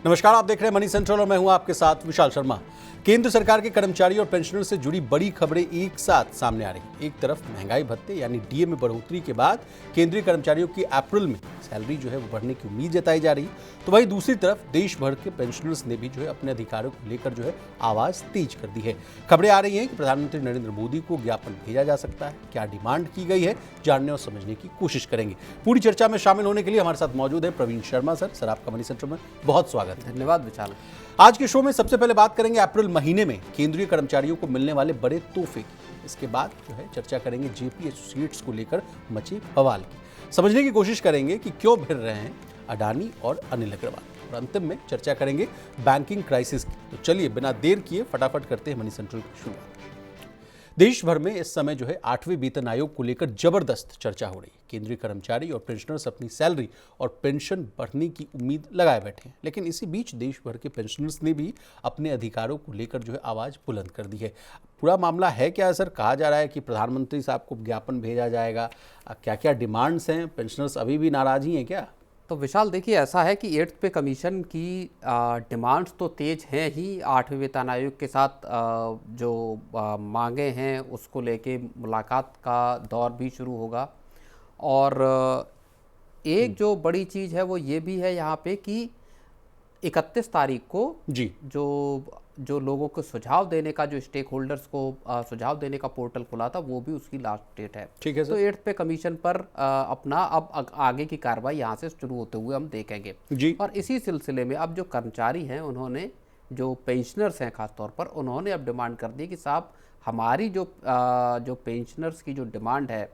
नमस्कार, आप देख रहे हैं मनी सेंट्रल और मैं हूं आपके साथ विशाल शर्मा। केंद्र सरकार के कर्मचारी और पेंशनर से जुड़ी बड़ी खबरें एक साथ सामने आ रही हैं। एक तरफ महंगाई भत्ते यानी डीए में बढ़ोतरी के बाद केंद्रीय कर्मचारियों की अप्रैल में सैलरी जो है वो बढ़ने की उम्मीद जताई जा रही है, तो वहीं दूसरी तरफ देश भर के पेंशनर्स ने भी जो है अपने अधिकारों को लेकर जो है आवाज तेज कर दी है। खबरें आ रही हैं कि प्रधानमंत्री नरेंद्र मोदी को ज्ञापन भेजा जा सकता है। क्या डिमांड की गई है, जानने और समझने की कोशिश करेंगे। पूरी चर्चा में शामिल होने के लिए हमारे साथ मौजूद है प्रवीण शर्मा सर आपका मनी सेंटर में बहुत स्वागत है। धन्यवाद विशाल। आज के शो में सबसे पहले बात करेंगे अप्रैल महीने में केंद्रीय कर्मचारियों को मिलने वाले बड़े तोहफे की। इसके बाद जो है चर्चा करेंगे जेपी एसोसिएट्स को लेकर मचे बवाल की। समझने की कोशिश करेंगे कि क्यों भिड़ रहे हैं अडानी और अनिल अग्रवाल, और अंतिम में चर्चा करेंगे बैंकिंग क्राइसिस की। तो चलिए बिना देर किए फटाफट करते हैं मनी सेंट्रल की शुरुआत। देश भर में इस समय जो है 8वें वेतन आयोग को लेकर जबरदस्त चर्चा हो रही है। केंद्रीय कर्मचारी और पेंशनर्स अपनी सैलरी और पेंशन बढ़ने की उम्मीद लगाए बैठे हैं, लेकिन इसी बीच देश भर के पेंशनर्स ने भी अपने अधिकारों को लेकर जो है आवाज बुलंद कर दी है। पूरा मामला है क्या सर? कहा जा रहा है कि प्रधानमंत्री साहब को ज्ञापन भेजा जाएगा। क्या क्या डिमांड्स हैं? पेंशनर्स अभी भी नाराज ही हैं क्या? तो विशाल देखिए, ऐसा है कि 8th पे कमीशन की डिमांड्स तो तेज हैं ही। 8वें वेतन आयोग के साथ जो मांगे हैं उसको लेके मुलाकात का दौर भी शुरू होगा। और एक जो बड़ी चीज़ है वो ये भी है यहाँ पे कि 31 तारीख को जी जो लोगों को सुझाव देने का, जो स्टेक होल्डर्स को सुझाव देने का पोर्टल खुला था, वो भी उसकी लास्ट डेट है। ठीक है सर। तो 8th पे कमीशन पर अपना अब आगे की कार्रवाई यहाँ से शुरू होते हुए हम देखेंगे जी। और इसी सिलसिले में अब जो कर्मचारी हैं, उन्होंने, जो पेंशनर्स हैं खास तौर पर, उन्होंने अब डिमांड कर दी कि साहब हमारी जो पेंशनर्स की जो डिमांड है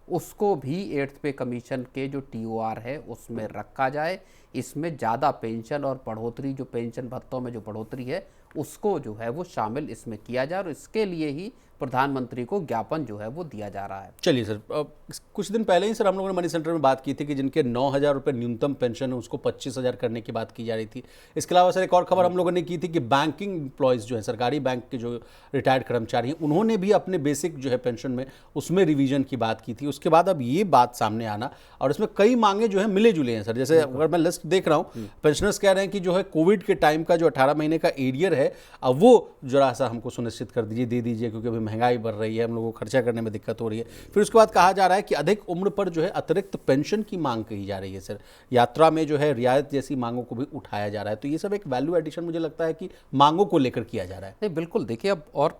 उसको भी 8th पे कमीशन के जो TOR है उसमें रखा जाए। इसमें ज़्यादा पेंशन और बढ़ोतरी, जो पेंशन भत्तों में जो बढ़ोतरी है उसको जो है वो शामिल इसमें किया जाए, और इसके लिए ही प्रधानमंत्री को ज्ञापन जो है वो दिया जा रहा है। चलिए सर, कुछ दिन पहले ही सर हम लोगों ने मनी सेंटर में बात की थी कि जिनके 9,000 रुपये न्यूनतम पेंशन है उसको 25,000 करने की बात की जा रही थी। इसके अलावा सर एक और खबर हम लोगों ने की थी कि बैंकिंग एम्प्लॉयज़ जो है, सरकारी बैंक के जो रिटायर्ड कर्मचारी हैं, उन्होंने भी अपने बेसिक जो है पेंशन में उसमें रिवीजन की बात की थी। उसके बाद अब ये बात सामने आना, और इसमें कई मांगे जो है मिले जुले हैं सर। जैसे अगर मैं लिस्ट देख रहा हूँ, पेंशनर्स कह रहे हैं कि जो है कोविड के टाइम का जो 18 महीने का एरियर है अब वो जरा सा हमको सुनिश्चित कर दीजिए, दे दीजिए, क्योंकि अभी महंगाई बढ़ रही है, हम लोगों को खर्चा करने में दिक्कत हो रही है। फिर उसके बाद कहा जा रहा है कि अधिक उम्र पर जो है अतिरिक्त पेंशन की मांग की जा रही है सर। यात्रा में जो है रियायत जैसी मांगों को भी उठाया जा रहा है। तो ये सब एक वैल्यू एडिशन मुझे लगता है कि मांगों को लेकर किया जा रहा है। नहीं, बिल्कुल देखिए, अब और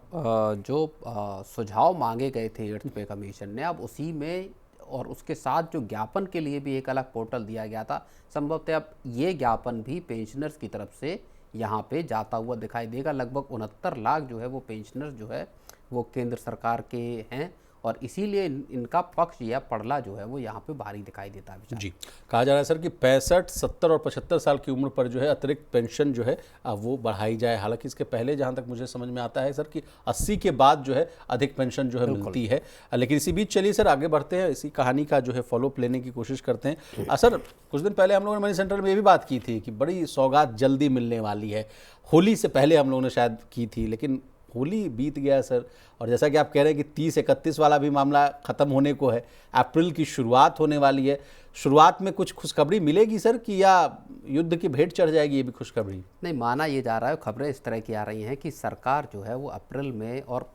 जो सुझाव मांगे गए थे 8th पे कमीशन ने, अब उसी में और उसके साथ जो ज्ञापन के लिए भी एक अलग पोर्टल दिया गया था, संभवतः अब ये ज्ञापन भी पेंशनर्स की तरफ से यहाँ पे जाता हुआ दिखाई देगा। लगभग 69 लाख जो है वो पेंशनर्स जो है वो केंद्र सरकार के हैं, और इसीलिए इनका पक्ष या पड़ला जो है वो यहाँ पे भारी दिखाई देता है। जी, कहा जा रहा है सर कि 65, 70 और 75 साल की उम्र पर जो है अतिरिक्त पेंशन जो है वो बढ़ाई जाए। हालांकि इसके पहले जहाँ तक मुझे समझ में आता है सर कि 80 के बाद जो है अधिक पेंशन जो है मिलती है। लेकिन इसी बीच चलिए सर आगे बढ़ते हैं, इसी कहानी का जो है फॉलोअप लेने की कोशिश करते हैं। सर कुछ दिन पहले हम लोगों ने मनी सेंटर में ये भी बात की थी कि बड़ी सौगात जल्दी मिलने वाली है। होली से पहले हम लोगों ने शायद की थी, लेकिन होली बीत गया सर, और जैसा कि आप कह रहे हैं कि 30-31 वाला भी मामला ख़त्म होने को है, अप्रैल की शुरुआत होने वाली है। शुरुआत में कुछ खुशखबरी मिलेगी सर, कि या युद्ध की भेंट चढ़ जाएगी ये भी खुशखबरी? नहीं, माना ये जा रहा है, खबरें इस तरह की आ रही हैं कि सरकार जो है वो अप्रैल में, और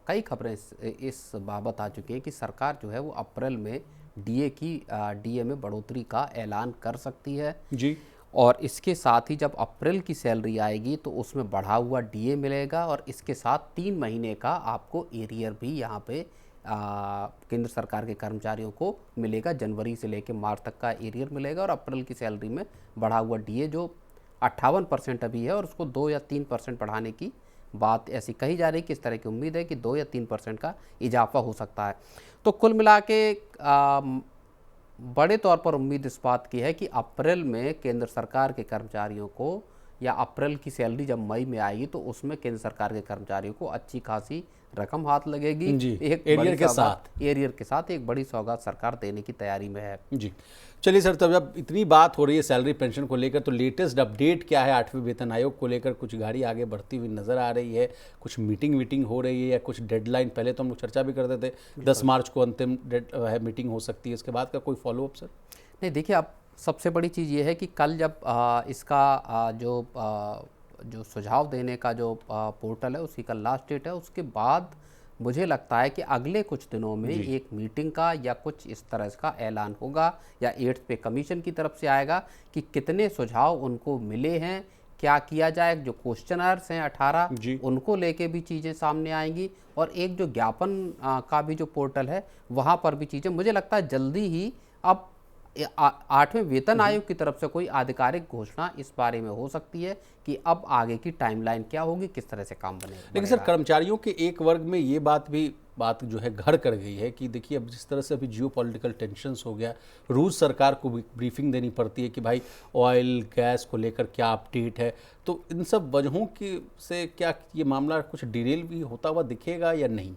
कई खबरें इस बाबत आ चुकी हैं कि सरकार जो है वो अप्रैल में डीए में बढ़ोतरी का ऐलान कर सकती है जी। और इसके साथ ही जब अप्रैल की सैलरी आएगी तो उसमें बढ़ा हुआ डीए मिलेगा, और इसके साथ 3 महीने का आपको एरियर भी यहाँ पे केंद्र सरकार के कर्मचारियों को मिलेगा। जनवरी से लेकर मार्च तक का एरियर मिलेगा, और अप्रैल की सैलरी में बढ़ा हुआ डीए जो 58% अभी है, और उसको 2 या 3% बढ़ाने की बात ऐसी कही जा रही है कि इस तरह की उम्मीद है कि 2 या 3% का इजाफा हो सकता है। तो कुल मिला के बड़े तौर पर उम्मीद इस बात की है कि अप्रैल में केंद्र सरकार के कर्मचारियों को, या अप्रैल की सैलरी जब मई में आएगी तो उसमें केंद्र सरकार के कर्मचारियों को अच्छी खासी रकम हाथ लगेगी। जी, एक एरियर के साथ एक बड़ी सौगात सरकार देने की तैयारी में है। जी। चलिए सर, तब जब इतनी बात हो रही है सैलरी पेंशन को लेकर, तो लेटेस्ट अपडेट क्या है 8वें वेतन आयोग को लेकर? कुछ गाड़ी आगे बढ़ती हुई नजर आ रही है? कुछ मीटिंग हो रही है, या कुछ डेडलाइन? पहले तो हम लोग चर्चा भी करते थे 10 मार्च को अंतिम मीटिंग हो सकती है, इसके बाद का कोई फॉलोअप सर? नहीं देखिए, अब सबसे बड़ी चीज़ ये है कि कल जब इसका जो सुझाव देने का जो पोर्टल है उसकी कल लास्ट डेट है, उसके बाद मुझे लगता है कि अगले कुछ दिनों में जी। एक मीटिंग का या कुछ इस तरह का ऐलान होगा या 8th पे कमीशन की तरफ से आएगा कि कितने सुझाव उनको मिले हैं, क्या किया जाए। जो क्वेश्चनर्स हैं 18 जी। उनको लेके भी चीज़ें सामने आएंगी और एक जो ज्ञापन का भी जो पोर्टल है वहाँ पर भी चीज़ें, मुझे लगता है जल्दी ही अब 8वें वेतन आयोग की तरफ से कोई आधिकारिक घोषणा इस बारे में हो सकती है कि अब आगे की टाइमलाइन क्या होगी, किस तरह से काम बनेगा। लेकिन सर कर्मचारियों के एक वर्ग में ये बात जो है घर कर गई है कि देखिए अब जिस तरह से अभी जियो पॉलिटिकल टेंशन्स हो गया, रोज़ सरकार को ब्रीफिंग देनी पड़ती है कि भाई ऑयल गैस को लेकर क्या अपडेट है, तो इन सब वजहों की से क्या ये मामला कुछ डिरेल भी होता हुआ दिखेगा या नहीं?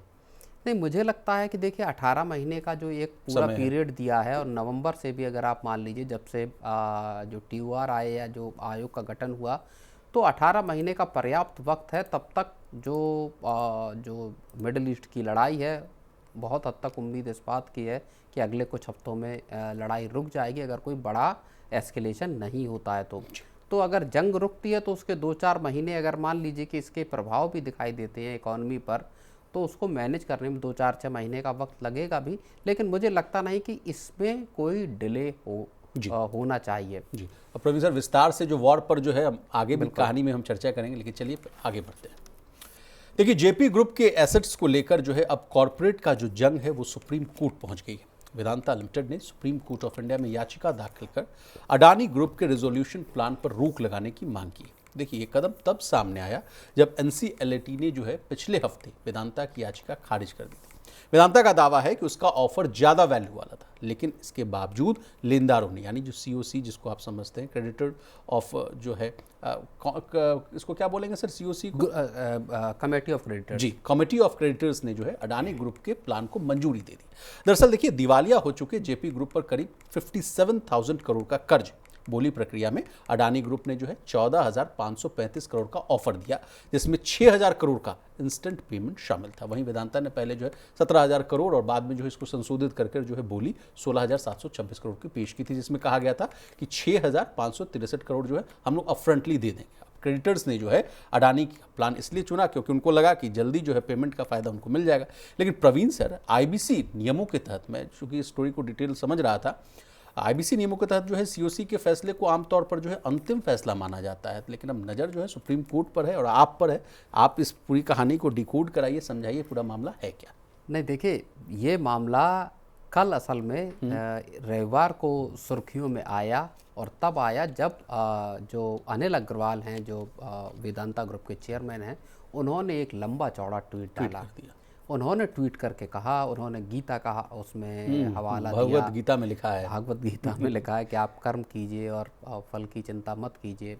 नहीं, मुझे लगता है कि देखिए 18 महीने का जो एक पूरा समय है। पीरियड दिया है और नवंबर से भी अगर आप मान लीजिए जब से जो TOR आए या जो आयोग का गठन हुआ, तो 18 महीने का पर्याप्त वक्त है। तब तक जो मिडल ईस्ट की लड़ाई है, बहुत हद तक उम्मीद इस बात की है कि अगले कुछ हफ्तों में लड़ाई रुक जाएगी अगर कोई बड़ा एस्केलेशन नहीं होता है तो अगर जंग रुकती है तो उसके 2-4 महीने अगर मान लीजिए कि इसके प्रभाव भी दिखाई देते हैं इकॉनमी पर, तो उसको मैनेज करने में 2-4-6 महीने का वक्त लगेगा भी, लेकिन मुझे लगता नहीं कि इसमें कोई डिले होना चाहिए। जी। अब प्रवीण सर विस्तार से जो वॉर पर जो है हम आगे भी कहानी में हम चर्चा करेंगे, लेकिन चलिए आगे बढ़ते हैं। देखिए जेपी ग्रुप के एसेट्स को लेकर जो है अब कॉरपोरेट का जो जंग है वो सुप्रीम कोर्ट पहुंच गई है। वेदांता लिमिटेड ने सुप्रीम कोर्ट ऑफ इंडिया में याचिका दाखिल कर अडानी ग्रुप के रेजोल्यूशन प्लान पर रोक लगाने की मांग की। देखिए ये कदम तब सामने आया जब NCLAT ने जो है पिछले हफ्ते वेदांता की याचिका खारिज कर दी थी। वेदांता का दावा है कि उसका ऑफर ज़्यादा वैल्यू वाला था, लेकिन इसके बावजूद लेनदारों ने, यानी जो COC जिसको आप समझते हैं क्रेडिटर ऑफ जो है इसको क्या बोलेंगे सर, COC को? Committee of creditors. जी, कमेटी ऑफ क्रेडिटर्स ने जो है अडानी ग्रुप के प्लान को मंजूरी दे दी। दरअसल देखिए दिवालिया हो चुके जेपी ग्रुप पर करीब 57,000 करोड़ का कर्ज बोली प्रक्रिया में अडानी ग्रुप ने जो है 14,535 करोड़ का ऑफर दिया, जिसमें 6,000 करोड़ का इंस्टेंट पेमेंट शामिल था। वहीं वेदांता ने पहले जो है 17,000 करोड़ और बाद में जो है इसको संशोधित करके जो है बोली 16,726 करोड़ की पेश की थी, जिसमें कहा गया था कि 6,563 करोड़ जो है हम लोग अपफ्रंटली दे देंगे। क्रेडिटर्स ने जो है अडानी का प्लान इसलिए चुना क्योंकि उनको लगा कि जल्दी जो है पेमेंट का फायदा उनको मिल जाएगा। लेकिन प्रवीण सर IBC नियमों के तहत, मैं चूंकि इस स्टोरी को डिटेल समझ रहा था, IBC नियमों के तहत जो है COC के फैसले को आमतौर पर जो है अंतिम फैसला माना जाता है, लेकिन अब नज़र जो है सुप्रीम कोर्ट पर है और आप पर है। आप इस पूरी कहानी को डिकोड कराइए, समझाइए पूरा मामला है क्या। नहीं देखिए, ये मामला कल असल में रविवार को सुर्खियों में आया और तब आया जब जो अनिल अग्रवाल हैं, जो वेदांता ग्रुप के चेयरमैन हैं, उन्होंने एक लंबा चौड़ा ट्वीट डाला। उन्होंने ट्वीट करके कहा, उन्होंने गीता का उसमें हवाला दिया, भगवत गीता में लिखा है, भागवत गीता में लिखा है कि आप कर्म कीजिए और फल की चिंता मत कीजिए।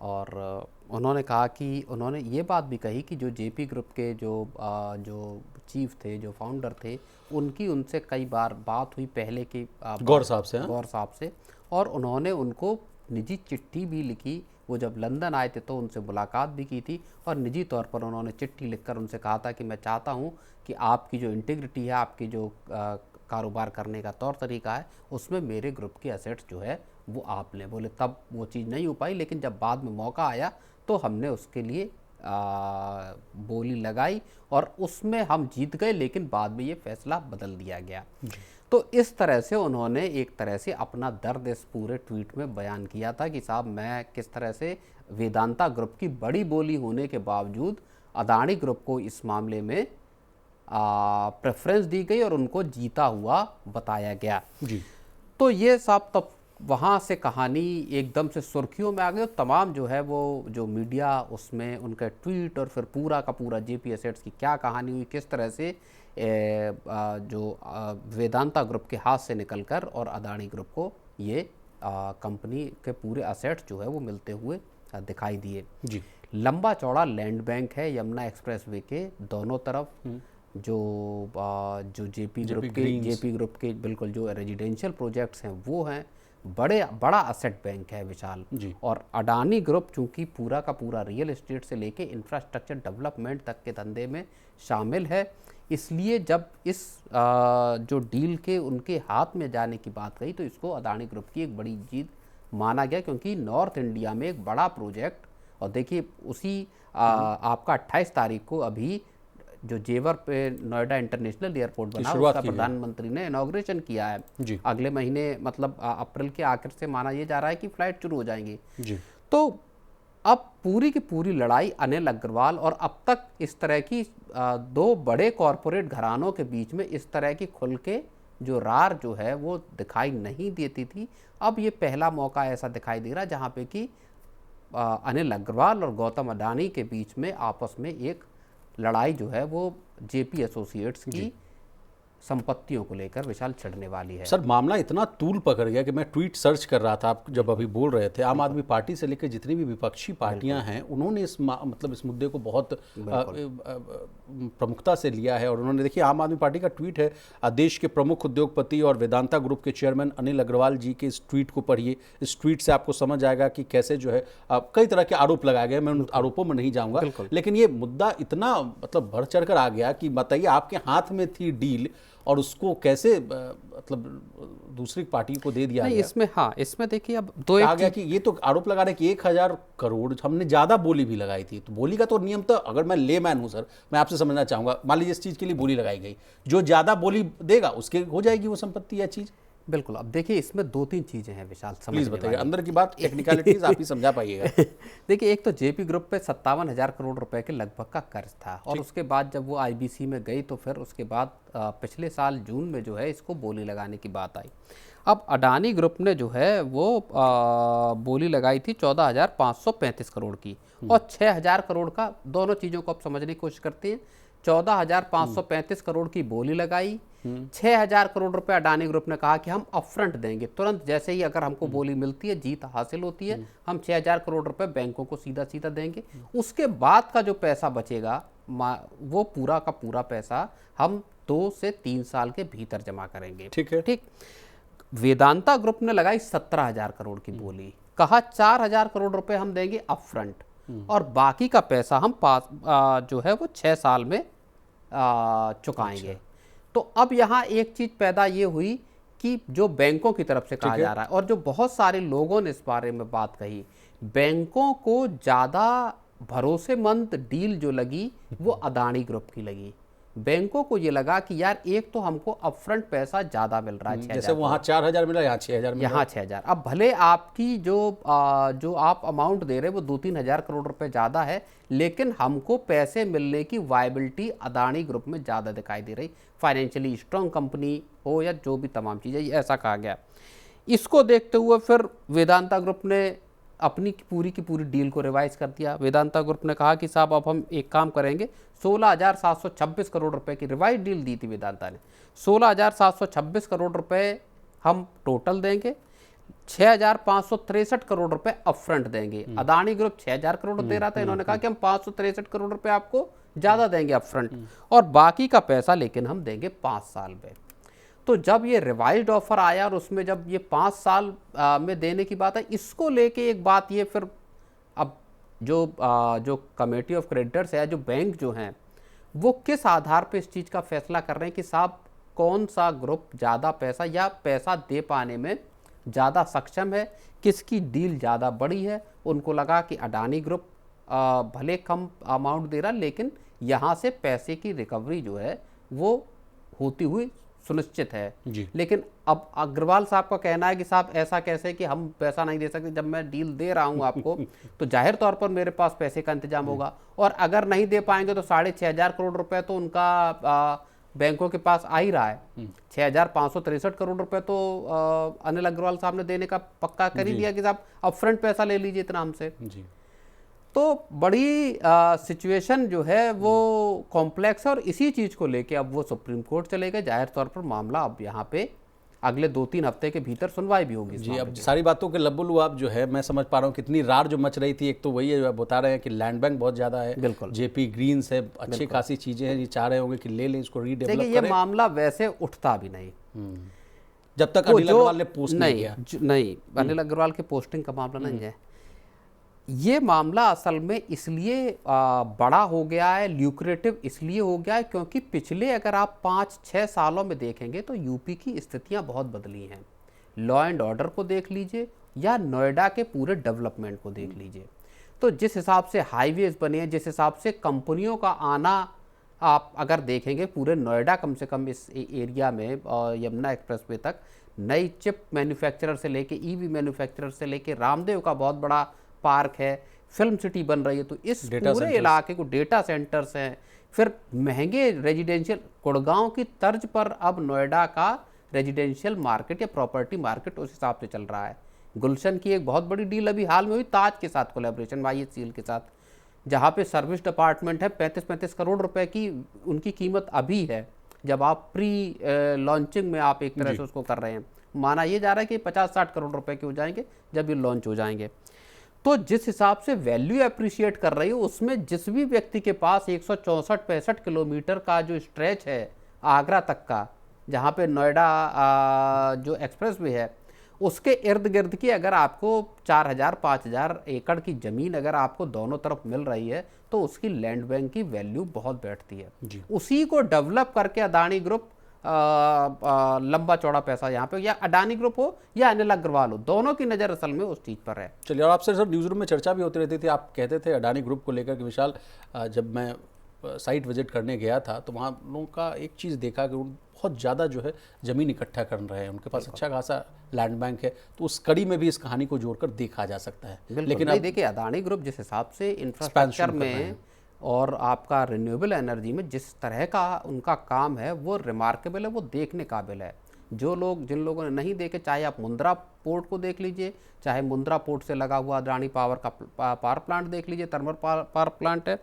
और उन्होंने कहा कि उन्होंने ये बात भी कही कि जो जेपी ग्रुप के जो चीफ थे, जो फाउंडर थे, उनकी उनसे कई बार बात हुई पहले की गौर साहब से, और उन्होंने उनको निजी चिट्ठी भी लिखी। वो जब लंदन आए थे तो उनसे मुलाकात भी की थी और निजी तौर पर उन्होंने चिट्ठी लिखकर उनसे कहा था कि मैं चाहता हूँ कि आपकी जो इंटीग्रिटी है, आपकी जो कारोबार करने का तौर तरीका है, उसमें मेरे ग्रुप के एसेट्स जो है वो आप लें। बोले तब वो चीज़ नहीं हो पाई, लेकिन जब बाद में मौका आया तो हमने उसके लिए बोली लगाई और उसमें हम जीत गए, लेकिन बाद में ये फैसला बदल दिया गया। तो इस तरह से उन्होंने एक तरह से अपना दर्द इस पूरे ट्वीट में बयान किया था कि साहब मैं किस तरह से वेदांता ग्रुप की बड़ी बोली होने के बावजूद अडानी ग्रुप को इस मामले में प्रेफरेंस दी गई और उनको जीता हुआ बताया गया जी। तो ये सब तब वहाँ से कहानी एकदम से सुर्खियों में आ गई और तमाम जो है वो जो मीडिया उसमें उनका ट्वीट और फिर पूरा का पूरा जेपी एसेट्स की क्या कहानी हुई, किस तरह से वेदांता ग्रुप के हाथ से निकलकर और अडानी ग्रुप को ये कंपनी के पूरे असेट्स जो है वो मिलते हुए दिखाई दिए जी। लंबा चौड़ा लैंड बैंक है यमुना एक्सप्रेसवे के दोनों तरफ, जो जेपी ग्रुप के बिल्कुल जो रेजिडेंशियल प्रोजेक्ट्स हैं वो हैं, बड़ा असेट बैंक है विशाल। जी। और अडानी ग्रुप चूंकि पूरा का पूरा रियल एस्टेट से लेके इंफ्रास्ट्रक्चर डेवलपमेंट तक के धंधे में शामिल है, इसलिए जब इस जो डील के उनके हाथ में जाने की बात कही तो इसको अडानी ग्रुप की एक बड़ी जीत माना गया, क्योंकि नॉर्थ इंडिया में एक बड़ा प्रोजेक्ट, और देखिए उसी आपका 28 तारीख को अभी जो जेवर पे नोएडा इंटरनेशनल एयरपोर्ट बना उसका प्रधानमंत्री ने इनॉग्रेशन किया है जी। अगले महीने, मतलब अप्रैल के आखिर से माना ये जा रहा है कि फ्लाइट शुरू हो जाएंगी जी। तो अब पूरी की पूरी लड़ाई अनिल अग्रवाल और अब तक इस तरह की दो बड़े कॉरपोरेट घरानों के बीच में इस तरह की खुल के जो रार जो है वो दिखाई नहीं देती थी। अब ये पहला मौका ऐसा दिखाई दे रहा जहाँ पे कि अनिल अग्रवाल और गौतम अडानी के बीच में आपस में एक लड़ाई जो है वो जेपी एसोसिएट्स की संपत्तियों को लेकर विशाल छिड़ने वाली है। सर मामला इतना तूल पकड़ गया कि मैं ट्वीट सर्च कर रहा था, आप जब अभी बोल रहे थे, आम आदमी पार्टी से लेकर जितनी भी विपक्षी पार्टियां हैं उन्होंने इस मुद्दे को बहुत प्रमुखता से लिया है। और उन्होंने, देखिए आम आदमी पार्टी का ट्वीट है, देश के प्रमुख उद्योगपति और वेदांता ग्रुप के चेयरमैन अनिल अग्रवाल जी के इस ट्वीट को पढ़िए। इस ट्वीट से आपको समझ आएगा कि कैसे जो है कई तरह के आरोप लगाए गए, मैं उन आरोपों में नहीं जाऊंगा, लेकिन ये मुद्दा इतना मतलब बढ़ चढ़ कर आ गया कि बताइए आपके हाथ में थी डील और उसको कैसे मतलब दूसरी पार्टी को दे दिया गया। इसमें हाँ, इसमें देखिए अब कहा गया कि ये तो आरोप लगा रहे कि 1000 करोड़ हमने ज्यादा बोली भी लगाई थी। तो बोली का तो नियम तो, अगर मैं लेमैन हूं सर, मैं आपसे समझना चाहूंगा, मान लीजिए इस चीज के लिए बोली लगाई गई, जो ज्यादा बोली देगा उसके हो जाएगी वो संपत्ति या चीज। बिल्कुल। अब देखिए इसमें 2-3 चीज़ें हैं विशाल, प्लीज बताइए, अंदर की बात टेक्निकलिटीज आप ही समझा पाइएगा। देखिए एक तो जेपी ग्रुप पे 57,000 करोड़ रुपए के लगभग का कर्ज था, और उसके बाद जब वो आईबीसी में गई तो फिर उसके बाद पिछले साल जून में जो है इसको बोली लगाने की बात आई। अब अडानी ग्रुप ने जो है वो बोली लगाई थी 14,535 करोड़ की, और 6,000 करोड़ का, दोनों चीज़ों को आप समझने की कोशिश करते हैं। 14,535 करोड़ की बोली लगाई, 6,000 करोड़ रुपए अडानी ग्रुप ने कहा कि हम अपफ्रंट देंगे, तुरंत जैसे ही अगर हमको बोली मिलती है, जीत हासिल होती है, हम 6,000 करोड़ रुपए बैंकों को सीधा सीधा देंगे। उसके बाद का जो पैसा बचेगा वो पूरा का पूरा पैसा हम 2 से 3 साल के भीतर जमा करेंगे। ठीक है। ठीक। वेदांता ग्रुप ने लगाई 17,000 करोड़ की बोली, कहा 4,000 करोड़ रुपए हम देंगे अपफ्रंट, और बाकी का पैसा हम जो है वो 6 साल में चुकाएंगे। अच्छा। तो अब यहाँ एक चीज पैदा ये हुई कि जो बैंकों की तरफ से कहा जा रहा है, और जो बहुत सारे लोगों ने इस बारे में बात कही, बैंकों को ज्यादा भरोसेमंद डील जो लगी वो अडानी ग्रुप की लगी। बैंकों को ये लगा कि यार एक तो हमको अपफ्रंट पैसा ज्यादा मिल रहा है, जैसे वहाँ 4,000 मिला, यहाँ 6,000 मिला, यहाँ 6,000। अब भले आपकी जो आप अमाउंट दे रहे हैं वो 2-3 हज़ार करोड़ रुपए ज़्यादा है, लेकिन हमको पैसे मिलने की वायबिलिटी अडानी ग्रुप में ज़्यादा दिखाई दे रही, फाइनेंशियली स्ट्रॉन्ग कंपनी हो या जो भी तमाम चीज़ें, ऐसा कहा गया। इसको देखते हुए फिर वेदांता ग्रुप ने अपनी पूरी की पूरी डील को रिवाइज कर दिया। वेदांता ग्रुप ने कहा कि साहब अब हम एक काम करेंगे, 16,726 करोड़ रुपए की रिवाइज डील दी थी वेदांता ने, 16,726 करोड़ रुपए हम टोटल देंगे, 6,563 करोड़ रुपए अपफ्रंट देंगे। अडानी ग्रुप 6,000 करोड़ दे रहा था, इन्होंने कहा कि हम 563 करोड़ रुपए आपको ज्यादा देंगे अपफ्रंट, और बाकी का पैसा लेकिन हम देंगे 5 साल में। तो जब ये रिवाइज्ड ऑफर आया और उसमें जब ये 5 साल में देने की बात है, इसको लेके एक बात ये फिर अब जो कमेटी ऑफ क्रेडिटर्स है, जो बैंक जो हैं, वो किस आधार पे इस चीज़ का फैसला कर रहे हैं कि साहब कौन सा ग्रुप ज़्यादा पैसा या पैसा दे पाने में ज़्यादा सक्षम है, किसकी डील ज़्यादा बड़ी है। उनको लगा कि अडानी ग्रुप भले कम अमाउंट दे रहा, लेकिन यहाँ से पैसे की रिकवरी जो है वो होती हुई सुनिश्चित है जी। लेकिन अब अग्रवाल साहब का कहना है कि साहब ऐसा कैसे कि हम पैसा नहीं दे सकते, जब मैं डील दे रहा हूं आपको तो जाहिर तौर पर मेरे पास पैसे का इंतजाम होगा, और अगर नहीं दे पाएंगे तो 6,500 करोड़ रुपए तो उनका बैंकों के पास आ ही रहा है। 6,563 करोड़ रुपए तो अनिल अग्रवाल साहब ने देने का पक्का कर ही दिया कि साहब अपफ्रंट पैसा ले लीजिए इतना हमसे जी। तो बड़ी सिचुएशन जो है वो कॉम्प्लेक्स है, और इसी चीज़ को लेके अब वो सुप्रीम कोर्ट चले गए। जाहिर तौर पर मामला अब यहाँ पे अगले 2-3 हफ्ते के भीतर सुनवाई भी होगी जी। अब सारी बातों के लबुलुआब जो है मैं समझ पा रहा हूँ कितनी रार जो मच रही थी। एक तो वही है, बता रहे हैं कि लैंड बैंक बहुत ज़्यादा है, बिल्कुल जेपी ग्रीन्स है, अच्छी खासी चीज़ें हैं, ये चाह रहे होंगे कि ले लें इसको रीडेवलप करें। ये मामला वैसे उठता भी नहीं, जब तक वो अनिल जो अग्रवाल ने पोस्ट नहीं किया। नहीं, अनिल अग्रवाल के पोस्टिंग का मामला नहीं है। ये मामला असल में इसलिए बड़ा हो गया है, ल्यूक्रेटिव इसलिए हो गया है क्योंकि पिछले अगर आप 5-6 सालों में देखेंगे तो यूपी की स्थितियां बहुत बदली हैं। लॉ एंड ऑर्डर को देख लीजिए या नोएडा के पूरे डेवलपमेंट को देख लीजिए। तो जिस हिसाब से हाईवेज बने हैं, जिस हिसाब से कंपनियों का आना आप अगर देखेंगे पूरे नोएडा कम से कम इस एरिया में यमुना एक्सप्रेसवे तक, नई चिप मैन्युफैक्चरर से लेके ईवी मैन्युफैक्चरर से लेके रामदेव का बहुत बड़ा पार्क है, फिल्म सिटी बन रही है। तो इस पूरे इलाके को डेटा सेंटर्स हैं, फिर महंगे रेजिडेंशियल, गुड़गांव की तर्ज पर अब नोएडा का रेजिडेंशियल मार्केट या प्रॉपर्टी मार्केट उस हिसाब से चल रहा है। गुलशन की एक बहुत बड़ी डील अभी हाल में हुई ताज के साथ कोलैबोरेशन, IHCL के साथ, जहाँ पे सर्विस डिपार्टमेंट है, 35-35 करोड़ रुपए की उनकी कीमत अभी है। जब आप प्री लॉन्चिंग में आप एक तरह से उसको कर रहे हैं, माना ये जा रहा है कि 50-60 करोड़ रुपए के हो जाएंगे जब ये लॉन्च हो जाएंगे। तो जिस हिसाब से वैल्यू अप्रिशिएट कर रही है, उसमें जिस भी व्यक्ति के पास 164-65 किलोमीटर का जो स्ट्रेच है आगरा तक का, जहाँ पे नोएडा जो एक्सप्रेस वे है, उसके इर्द गिर्द की अगर आपको 4,000-5,000 एकड़ की ज़मीन अगर आपको दोनों तरफ मिल रही है तो उसकी लैंड बैंक की वैल्यू बहुत बैठती है जी। उसी को डेवलप करके अदानी ग्रुप लंबा चौड़ा पैसा यहाँ पे, या अडानी ग्रुप हो या अनिल अग्रवाल हो, दोनों की नज़र असल में उस चीज़ पर है। चलिए, और आपसे सर न्यूज़ रूम में चर्चा भी होती रहती थी, आप कहते थे अडानी ग्रुप को लेकर कि विशाल, जब मैं साइट विजिट करने गया था तो वहाँ लोगों का एक चीज़ देखा कि वो बहुत ज़्यादा जो है ज़मीन इकट्ठा कर रहे हैं, उनके पास अच्छा खासा लैंड बैंक है। तो उस कड़ी में भी इस कहानी को जोड़कर देखा जा सकता है। लेकिन अब देखिए अदानी ग्रुप जिस हिसाब से इंफ्रास्ट्रक्चर में और आपका रिन्यूएबल एनर्जी में जिस तरह का उनका काम है वो रिमार्केबल है, वो देखने काबिल है। जिन लोगों ने नहीं देखे, चाहे आप मुंद्रा पोर्ट को देख लीजिए, चाहे मुंद्रा पोर्ट से लगा हुआ अडानी पावर का पावर प्लांट देख लीजिए, थर्मल पावर प्लांट है,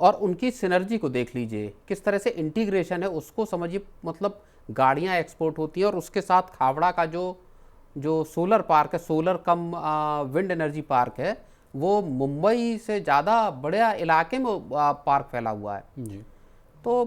और उनकी सिनर्जी को देख लीजिए, किस तरह से इंटीग्रेशन है उसको समझिए। मतलब गाड़ियाँ एक्सपोर्ट होती हैं और उसके साथ खावड़ा का जो सोलर पार्क है, सोलर कम विंड एनर्जी पार्क है, वो मुंबई से ज़्यादा बड़े इलाके में पार्क फैला हुआ है जी। तो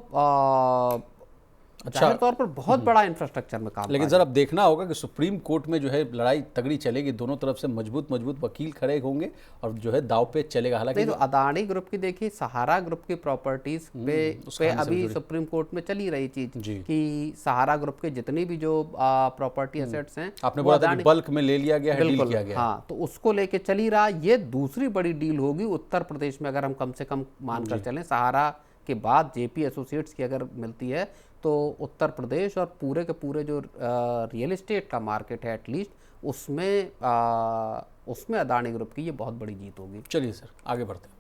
अच्छा तौर पर बहुत बड़ा इंफ्रास्ट्रक्चर में काम। लेकिन सर अब देखना होगा कि सुप्रीम कोर्ट में जो है लड़ाई तगड़ी चलेगी, दोनों तरफ से मजबूत वकील खड़े होंगे और जो है दाव पे चलेगा। हालांकि तो अदानी ग्रुप की देखिए, सहारा ग्रुप की प्रॉपर्टीज पे अभी सुप्रीम कोर्ट में चली रही चीज कि सहारा ग्रुप के जितनी भी जो प्रॉपर्टी एसेट्स हैं, आपने बोला था कि बल्क में ले लिया गया है, डील किया गया। हाँ, तो उसको लेके चली रहा। ये दूसरी बड़ी डील होगी उत्तर प्रदेश में, अगर हम कम से कम मानकर चलें, सहारा के बाद जेपी एसोसिएट्स की अगर मिलती है तो उत्तर प्रदेश और पूरे के पूरे जो रियल एस्टेट का मार्केट है एटलीस्ट उसमें अदानी ग्रुप की ये बहुत बड़ी जीत होगी। चलिए सर आगे बढ़ते हैं।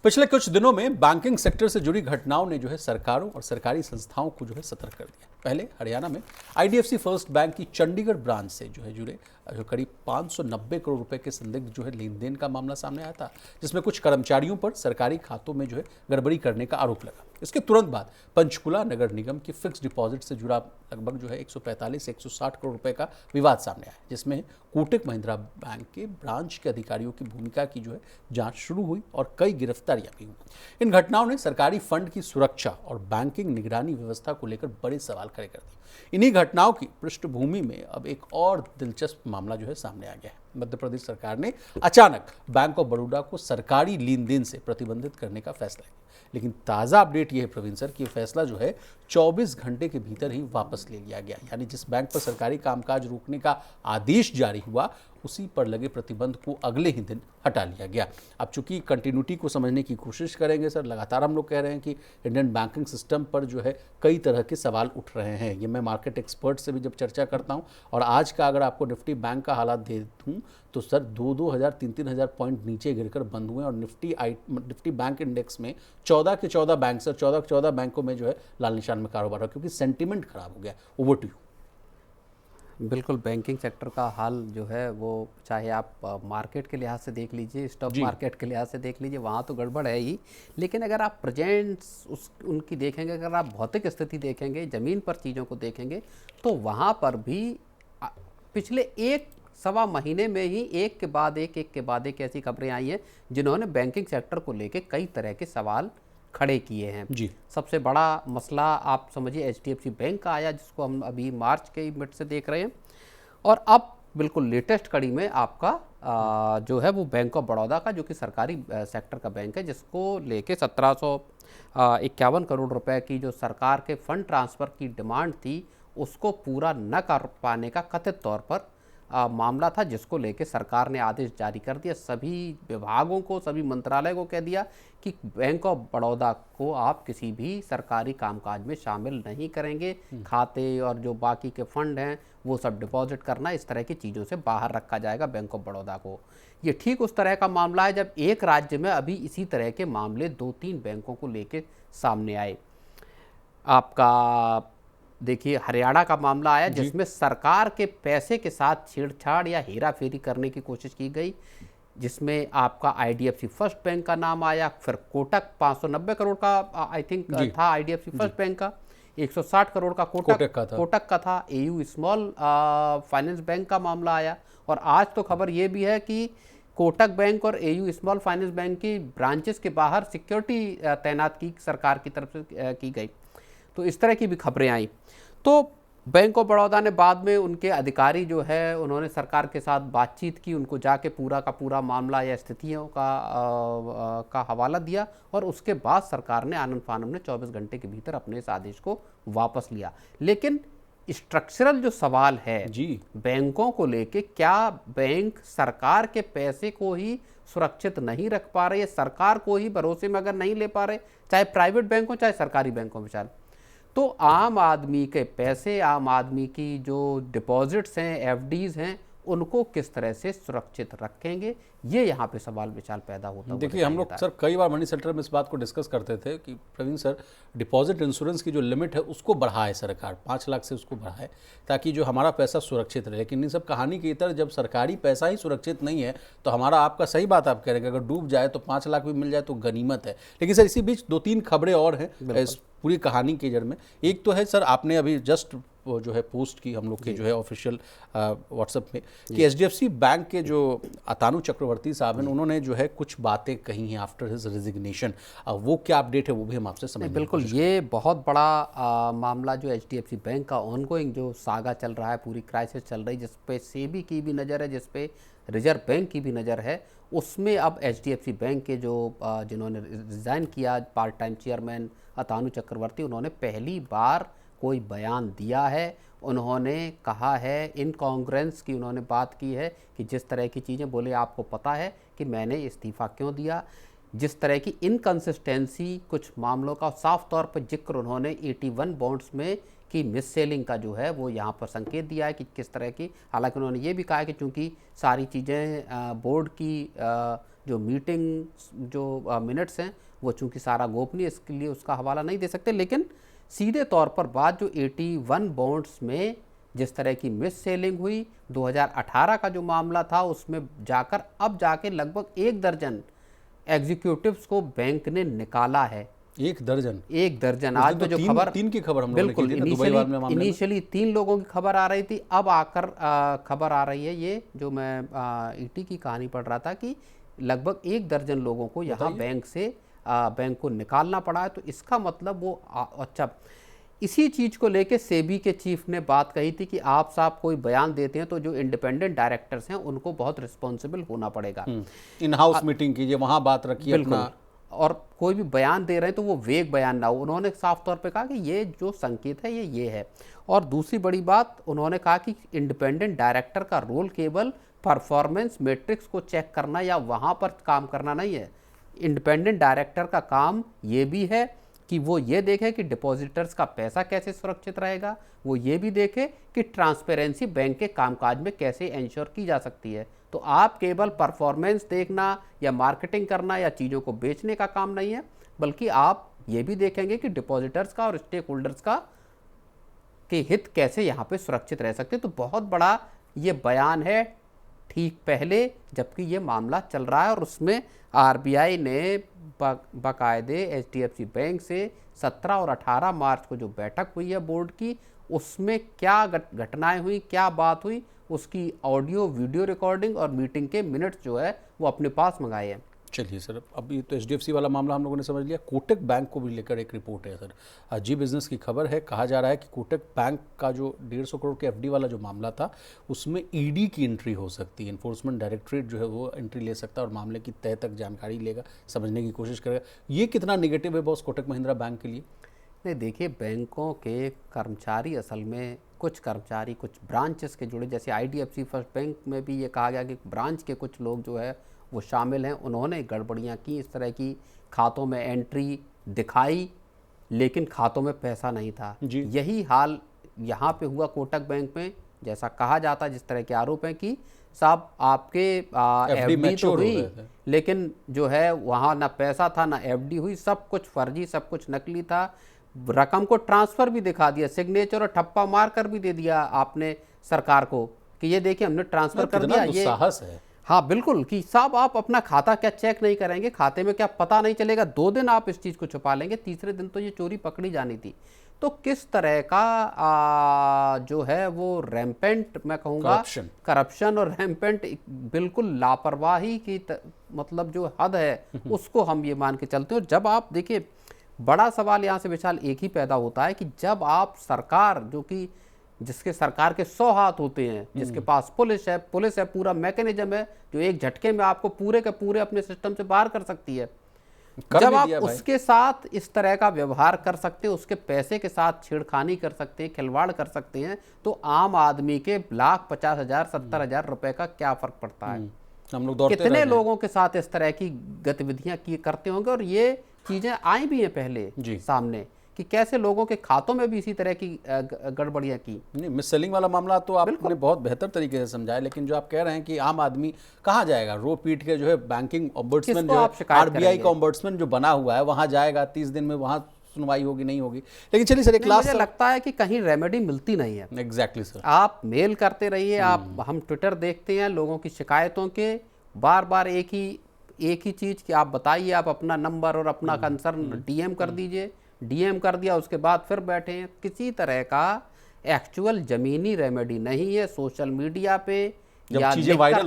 पिछले कुछ दिनों में बैंकिंग सेक्टर से जुड़ी घटनाओं ने जो है सरकारों और सरकारी संस्थाओं को जो है सतर्क कर दिया। पहले हरियाणा में IDFC फर्स्ट बैंक की चंडीगढ़ ब्रांच से जो है जुड़े जो करीब 590 करोड़ रुपए के संदिग्ध जो है लेन देन का मामला सामने आया था, जिसमें कुछ कर्मचारियों पर सरकारी खातों में जो है गड़बड़ी करने का आरोप लगा। इसके तुरंत बाद पंचकुला नगर निगम की फिक्स डिपॉजिट से जुड़ा लगभग जो है 145 से 160 करोड़ रुपए का विवाद सामने आया, जिसमें कोटक महिंद्रा बैंक के ब्रांच के अधिकारियों की भूमिका की जो है जांच शुरू हुई और कई गिरफ्तारियां भी हुई। इन घटनाओं ने सरकारी फंड की सुरक्षा और बैंकिंग निगरानी व्यवस्था को लेकर बड़े सवाल खड़े कर दिए। इन्हीं घटनाओं की पृष्ठभूमि में अब एक और दिलचस्प मामला जो है सामने आ गया है। मध्य प्रदेश सरकार ने अचानक बैंक ऑफ बड़ौदा को सरकारी लेन देन से प्रतिबंधित करने का फैसला किया। लेकिन ताज़ा अपडेट ये है प्रवीण सर कि फैसला जो है 24 घंटे के भीतर ही वापस ले लिया गया। यानी जिस बैंक पर सरकारी कामकाज रोकने का आदेश जारी हुआ उसी पर लगे प्रतिबंध को अगले ही दिन हटा लिया गया। अब चूंकि कंटिन्यूटी को समझने की कोशिश करेंगे सर, लगातार हम लोग कह रहे हैं कि इंडियन बैंकिंग सिस्टम पर जो है कई तरह के सवाल उठ रहे हैं। ये मैं मार्केट एक्सपर्ट से भी जब चर्चा करता हूँ, और आज का अगर आपको निफ्टी बैंक का हालात दे दूँ तो सर 2-2 3-3 हज़ार पॉइंट नीचे गिरकर बंद हुए और निफ्टी बैंक इंडेक्स में 14 के 14 बैंक सर 14 के 14 बैंकों में जो है लाल निशान में कारोबार हो, क्योंकि सेंटीमेंट खराब हो गया। Over to you. बिल्कुल, बैंकिंग सेक्टर का हाल जो है वो चाहे आप मार्केट के लिहाज से देख लीजिए, स्टॉक मार्केट के लिहाज से देख लीजिए, वहाँ तो गड़बड़ है ही। लेकिन अगर आप प्रेजेंट्स उनकी देखेंगे, अगर आप भौतिक स्थिति देखेंगे, ज़मीन पर चीज़ों को देखेंगे, तो वहाँ पर भी पिछले 1-1.25 महीने में ही एक के बाद एक ऐसी खबरें आई हैं जिन्होंने बैंकिंग सेक्टर को लेकर कई तरह के सवाल खड़े किए हैं। जी। सबसे बड़ा मसला आप समझिए HDFC बैंक का आया, जिसको हम अभी मार्च के मिड से देख रहे हैं, और अब बिल्कुल लेटेस्ट कड़ी में आपका जो है वो बैंक ऑफ बड़ौदा का, जो कि सरकारी सेक्टर का बैंक है, जिसको लेके 1751 करोड़ रुपए की जो सरकार के फंड ट्रांसफ़र की डिमांड थी, उसको पूरा न कर पाने का कथित तौर पर मामला था, जिसको लेके सरकार ने आदेश जारी कर दिया। सभी विभागों को, सभी मंत्रालय को कह दिया कि बैंक ऑफ बड़ौदा को आप किसी भी सरकारी कामकाज में शामिल नहीं करेंगे। खाते और जो बाकी के फंड हैं वो सब डिपॉजिट करना, इस तरह की चीज़ों से बाहर रखा जाएगा बैंक ऑफ बड़ौदा को। ये ठीक उस तरह का मामला है जब एक राज्य में अभी इसी तरह के मामले 2-3 बैंकों को लेके सामने आए। आपका देखिए हरियाणा का मामला आया, जिसमें सरकार के पैसे के साथ छेड़छाड़ या हेरा फेरी करने की कोशिश की गई, जिसमें आपका IDFC फर्स्ट बैंक का नाम आया, फिर कोटक 590 करोड़ का आई थिंक था IDFC फर्स्ट बैंक का, 160 करोड़ का कोटक का था। AU स्मॉल फाइनेंस बैंक का मामला आया, और आज तो खबर ये भी है कि कोटक बैंक और AU स्मॉल फाइनेंस बैंक की ब्रांचेस के बाहर सिक्योरिटी तैनात की सरकार की तरफ से की गई। तो इस तरह की भी खबरें आई। तो बैंक ऑफ बड़ौदा ने बाद में, उनके अधिकारी जो है उन्होंने सरकार के साथ बातचीत की, उनको जाके पूरा का पूरा मामला या स्थितियों का हवाला दिया, और उसके बाद सरकार ने आनन फानन में 24 घंटे के भीतर अपने इस आदेश को वापस लिया। लेकिन स्ट्रक्चरल जो सवाल है जी, बैंकों को लेके, क्या बैंक सरकार के पैसे को ही सुरक्षित नहीं रख पा रहे, सरकार को ही भरोसे में अगर नहीं ले पा रहे, चाहे प्राइवेट बैंक हो चाहे सरकारी बैंकों में चाहे, तो आम आदमी के पैसे, आम आदमी की जो डिपॉजिट्स हैं, FDs हैं, उनको किस तरह से सुरक्षित रखेंगे, ये यहाँ पे सवाल विचार पैदा होता है। देखिए हम लोग सर कई बार मनी सेंटर में इस बात को डिस्कस करते थे कि प्रवीण सर, डिपॉजिट इंश्योरेंस की जो लिमिट है उसको बढ़ाए सरकार, 5 लाख से उसको बढ़ाए, ताकि जो हमारा पैसा सुरक्षित रहे। लेकिन इन सब कहानी की तरह जब सरकारी पैसा ही सुरक्षित नहीं है तो हमारा, आपका सही बात आप कह रहे हैं, अगर डूब जाए तो 5 लाख भी मिल जाए तो गनीमत है। लेकिन सर इसी बीच 2-3 खबरें और हैं इस पूरी कहानी के जड़ में। एक तो है सर, आपने अभी जस्ट वो जो है पोस्ट की हम लोग के जो है ऑफिशियल व्हाट्सएप में, कि HDFC बैंक के जो अतानु चक्रवर्ती साहब हैं, उन्होंने जो है कुछ बातें कही हैं आफ्टर हिज रेजिग्नेशन। वो क्या अपडेट है वो भी हम आपसे समझेंगे। बिल्कुल, ये बहुत बड़ा मामला जो HDFC बैंक का ऑनगोइंग जो सागा चल रहा है, पूरी क्राइसिस चल रही है, जिस पे सेबी की भी नज़र है, जिस पे रिजर्व बैंक की भी नज़र है, उसमें अब HDFC बैंक के जो जिन्होंने रिज़ाइन किया पार्ट टाइम चेयरमैन अतानु चक्रवर्ती, उन्होंने पहली बार कोई बयान दिया है। उन्होंने कहा है, इनकॉन्ग्रेंस की उन्होंने बात की है कि जिस तरह की चीज़ें बोले, आपको पता है कि मैंने इस्तीफ़ा क्यों दिया, जिस तरह की इनकन्सिस्टेंसी कुछ मामलों का साफ तौर पर जिक्र उन्होंने 81 बॉन्ड्स में की मिस सेलिंग का जो है वो यहाँ पर संकेत दिया है कि किस तरह की। हालांकि उन्होंने ये भी कहा है कि चूँकि सारी चीज़ें बोर्ड की जो मीटिंग जो मिनट्स हैं वो चूँकि सारा गोपनीय, इसके लिए उसका हवाला नहीं दे सकते, लेकिन सीधे तौर पर बात जो 81 बॉन्ड्स में जिस तरह की मिस सेलिंग हुई, 2018 का जो मामला था उसमें जाकर अब जाके लगभग 1 दर्जन एग्जीक्यूटिव्स को बैंक ने निकाला है। 1 दर्जन आज में जो खबर, 3 की खबर हम बिल्कुल, इनिशियली 3 लोगों की खबर आ रही थी, अब आकर खबर आ रही है, ये जो मैं ET की कहानी पढ़ रहा था, कि लगभग 1 दर्जन लोगों को यहाँ बैंक को निकालना पड़ा है। तो इसका मतलब वो अच्छा, इसी चीज़ को लेके सेबी के चीफ ने बात कही थी कि आप साहब कोई बयान देते हैं तो जो इंडिपेंडेंट डायरेक्टर्स हैं उनको बहुत रिस्पॉन्सिबल होना पड़ेगा, इन हाउस मीटिंग कीजिए, वहाँ बात रखिए अपना, और कोई भी बयान दे रहे हैं तो वो वेग बयान ना हो। उन्होंने साफ तौर पे कहा कि ये जो संकेत है ये है। और दूसरी बड़ी बात, उन्होंने कहा कि इंडिपेंडेंट डायरेक्टर का रोल केवल परफॉर्मेंस मैट्रिक्स को चेक करना या वहाँ पर काम करना नहीं है। इंडिपेंडेंट डायरेक्टर का काम ये भी है कि वो ये देखे कि डिपॉजिटर्स का पैसा कैसे सुरक्षित रहेगा, वो ये भी देखे कि ट्रांसपेरेंसी बैंक के कामकाज में कैसे इंश्योर की जा सकती है। तो आप केवल परफॉर्मेंस देखना या मार्केटिंग करना या चीज़ों को बेचने का काम नहीं है, बल्कि आप ये भी देखेंगे कि डिपॉजिटर्स का और स्टेक होल्डर्स का के हित कैसे यहाँ पे सुरक्षित रह सकते। तो बहुत बड़ा ये बयान है ठीक पहले जबकि ये मामला चल रहा है, और उसमें RBI ने बाकायदे HDFC बैंक से 17 और 18 मार्च को जो बैठक हुई है बोर्ड की, उसमें क्या घटनाएं हुई, क्या बात हुई, उसकी ऑडियो वीडियो रिकॉर्डिंग और मीटिंग के मिनट्स जो है वो अपने पास मंगाए हैं। चलिए सर, अब ये तो एचडीएफसी वाला मामला हम लोगों ने समझ लिया। कोटक बैंक को भी लेकर एक रिपोर्ट है सर। जी बिजनेस की खबर है, कहा जा रहा है कि कोटक बैंक का जो 150 करोड़ के एफडी वाला जो मामला था उसमें ईडी की एंट्री हो सकती है। इन्फोर्समेंट डायरेक्टरेट जो है वो एंट्री ले सकता है और मामले की तह तक जानकारी लेगा, समझने की कोशिश करेगा। ये कितना निगेटिव है बॉस कोटक महिंद्रा बैंक के लिए? नहीं, देखिए, बैंकों के कर्मचारी असल में कुछ कर्मचारी कुछ ब्रांचेस के जुड़े, जैसे आईडीएफसी फर्स्ट बैंक में भी ये कहा गया कि ब्रांच के कुछ लोग जो है वो शामिल हैं, उन्होंने गड़बड़ियाँ की, इस तरह की खातों में एंट्री दिखाई लेकिन खातों में पैसा नहीं था। यही हाल यहाँ पे हुआ कोटक बैंक में। जैसा कहा जाता है, जिस तरह के आरोप हैं कि साहब आपके एफडी तो हुई लेकिन जो है वहाँ ना पैसा था ना एफडी हुई, सब कुछ फर्जी, सब कुछ नकली था। रकम को ट्रांसफ़र भी दिखा दिया, सिग्नेचर और ठप्पा मार कर भी दे दिया आपने सरकार को कि ये देखिए हमने ट्रांसफ़र कर दिया। ये साहस है। हाँ बिल्कुल, कि साहब आप अपना खाता क्या चेक नहीं करेंगे, खाते में क्या पता नहीं चलेगा, 2 दिन आप इस चीज़ को छुपा लेंगे, तीसरे दिन तो ये चोरी पकड़ी जानी थी। तो किस तरह का जो है वो रैम्पेंट, मैं कहूँगा करप्शन और रैम्पेंट बिल्कुल लापरवाही की मतलब जो हद है उसको हम ये मान के चलते हैं। जब आप देखिए, बड़ा सवाल यहाँ से विशाल एक ही पैदा होता है कि जब आप सरकार, जो कि जिसके सरकार के 100 हाथ होते हैं, जिसके पास पुलिस है, पूरा मैकेनिज्म है जो एक झटके में आपको पूरे के पूरे अपने सिस्टम से बाहर कर सकती है, जब आप उसके साथ इस तरह का व्यवहार कर सकते हैं, उसके पैसे के साथ छेड़खानी कर सकते हैं, खिलवाड़ कर सकते हैं, तो आम आदमी के लाख 50,000 70,000 रुपए का क्या फर्क पड़ता है? हम लोग कितने लोगों के साथ इस तरह की गतिविधियां करते होंगे। और ये चीजें आई भी हैं पहले सामने कि कैसे लोगों के खातों में भी इसी तरह की गड़बड़ियां की। नहीं, मिस सेलिंग वाला मामला तो आपने बहुत बेहतर तरीके से समझाया, लेकिन जो आप कह रहे हैं कि आम आदमी कहाँ जाएगा, रो पीट के जो है बैंकिंग ओम्बड्समैन, जो आरबीआई का ओम्बड्समैन जो बना हुआ है वहाँ जाएगा, 30 दिन में वहाँ सुनवाई होगी, नहीं होगी। लेकिन चलिए सर, एक लास्ट, मुझे लगता है कि कहीं रेमेडी मिलती नहीं है। एग्जैक्टली सर, आप मेल करते रहिए, आप, हम ट्विटर देखते हैं लोगों की शिकायतों के, बार बार एक ही चीज़ कि आप बताइए, आप अपना नंबर और अपना कंसर्न डीएम कर दीजिए। डीएम कर दिया, उसके बाद फिर बैठे हैं। किसी तरह का एक्चुअल ज़मीनी रेमेडी नहीं है। सोशल मीडिया पे या लिख कर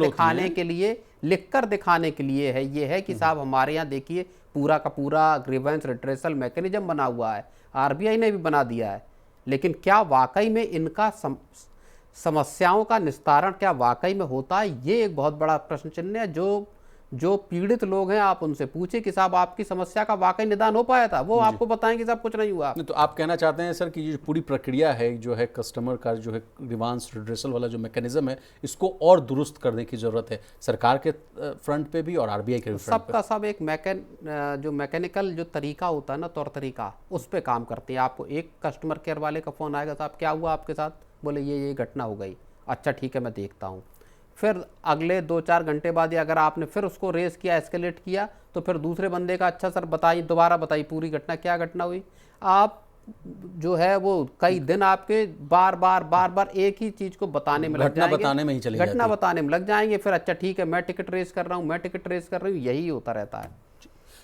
दिखाने के लिए है ये है कि साहब हमारे यहाँ देखिए पूरा का पूरा ग्रीवेंस रिट्रेसल मैकेनिज्म बना हुआ है, आरबीआई ने भी बना दिया है, लेकिन क्या वाकई में इनका समस्याओं का निस्तारण क्या वाकई में होता है? ये एक बहुत बड़ा प्रश्न चिन्ह है। जो पीड़ित लोग हैं, आप उनसे पूछे कि साहब आपकी समस्या का वाकई निदान हो पाया था, वो आपको बताएंगे साहब कुछ नहीं हुआ। तो आप कहना चाहते हैं सर कि ये पूरी प्रक्रिया है जो है कस्टमर का जो है ग्रीवांस रिड्रेसल वाला जो मैकेनिज्म है, इसको और दुरुस्त करने की जरूरत है, सरकार के फ्रंट पे भी और आरबीआई के फ्रंट पे। सबका सब एक जो मैकेनिकल जो तरीका होता है ना, तौर तरीका, उस पर काम करते हैं। आपको एक कस्टमर केयर वाले का फ़ोन आएगा, साहब क्या हुआ आपके साथ? बोले ये घटना हो गई। अच्छा ठीक है, मैं देखता हूँ। फिर अगले 2-4 घंटे बाद, या अगर आपने फिर उसको रेस किया, एस्केलेट किया, तो फिर दूसरे बंदे का, अच्छा सर बताइए, दोबारा बताइए पूरी घटना, क्या घटना हुई। आप जो है वो कई दिन आपके बार बार एक ही चीज़ को बताने में लग जाएंगे, घटना बताने में लग जाएंगे। फिर अच्छा ठीक है, मैं टिकट रेस कर रहा हूँ, यही होता रहता है।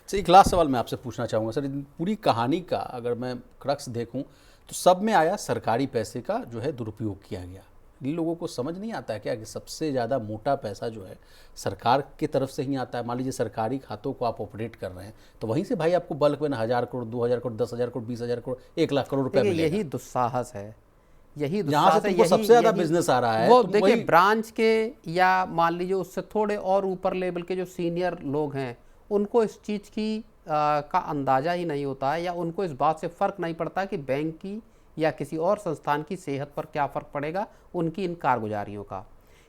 सर, एक लास्ट सवाल मैं आपसे पूछना चाहूँगा सर, पूरी कहानी का अगर मैं क्रक्स देखूँ तो सब में आया सरकारी पैसे का जो है दुरुपयोग किया गया। इन लोगों को समझ नहीं आता है क्या कि सबसे ज़्यादा मोटा पैसा जो है सरकार की तरफ से ही आता है? मान लीजिए सरकारी खातों को आप ऑपरेट कर रहे हैं तो वहीं से भाई आपको बल्क में 1,000 करोड़, 2,000 करोड़, 10,000 करोड़, 20,000 करोड़, 1 लाख करोड़ रुपए मिलेगा। यही दुस्साहस है, यही यहाँ से सबसे ज़्यादा बिजनेस आ रहा है। वो देखिए, ब्रांच के या मान लीजिए उससे थोड़े और ऊपर लेवल के जो सीनियर लोग हैं, उनको इस चीज़ की का अंदाज़ा ही नहीं होता है, या उनको इस बात से फ़र्क नहीं पड़ता कि बैंक की या किसी और संस्थान की सेहत पर क्या फ़र्क पड़ेगा उनकी इन कारगुजारियों का।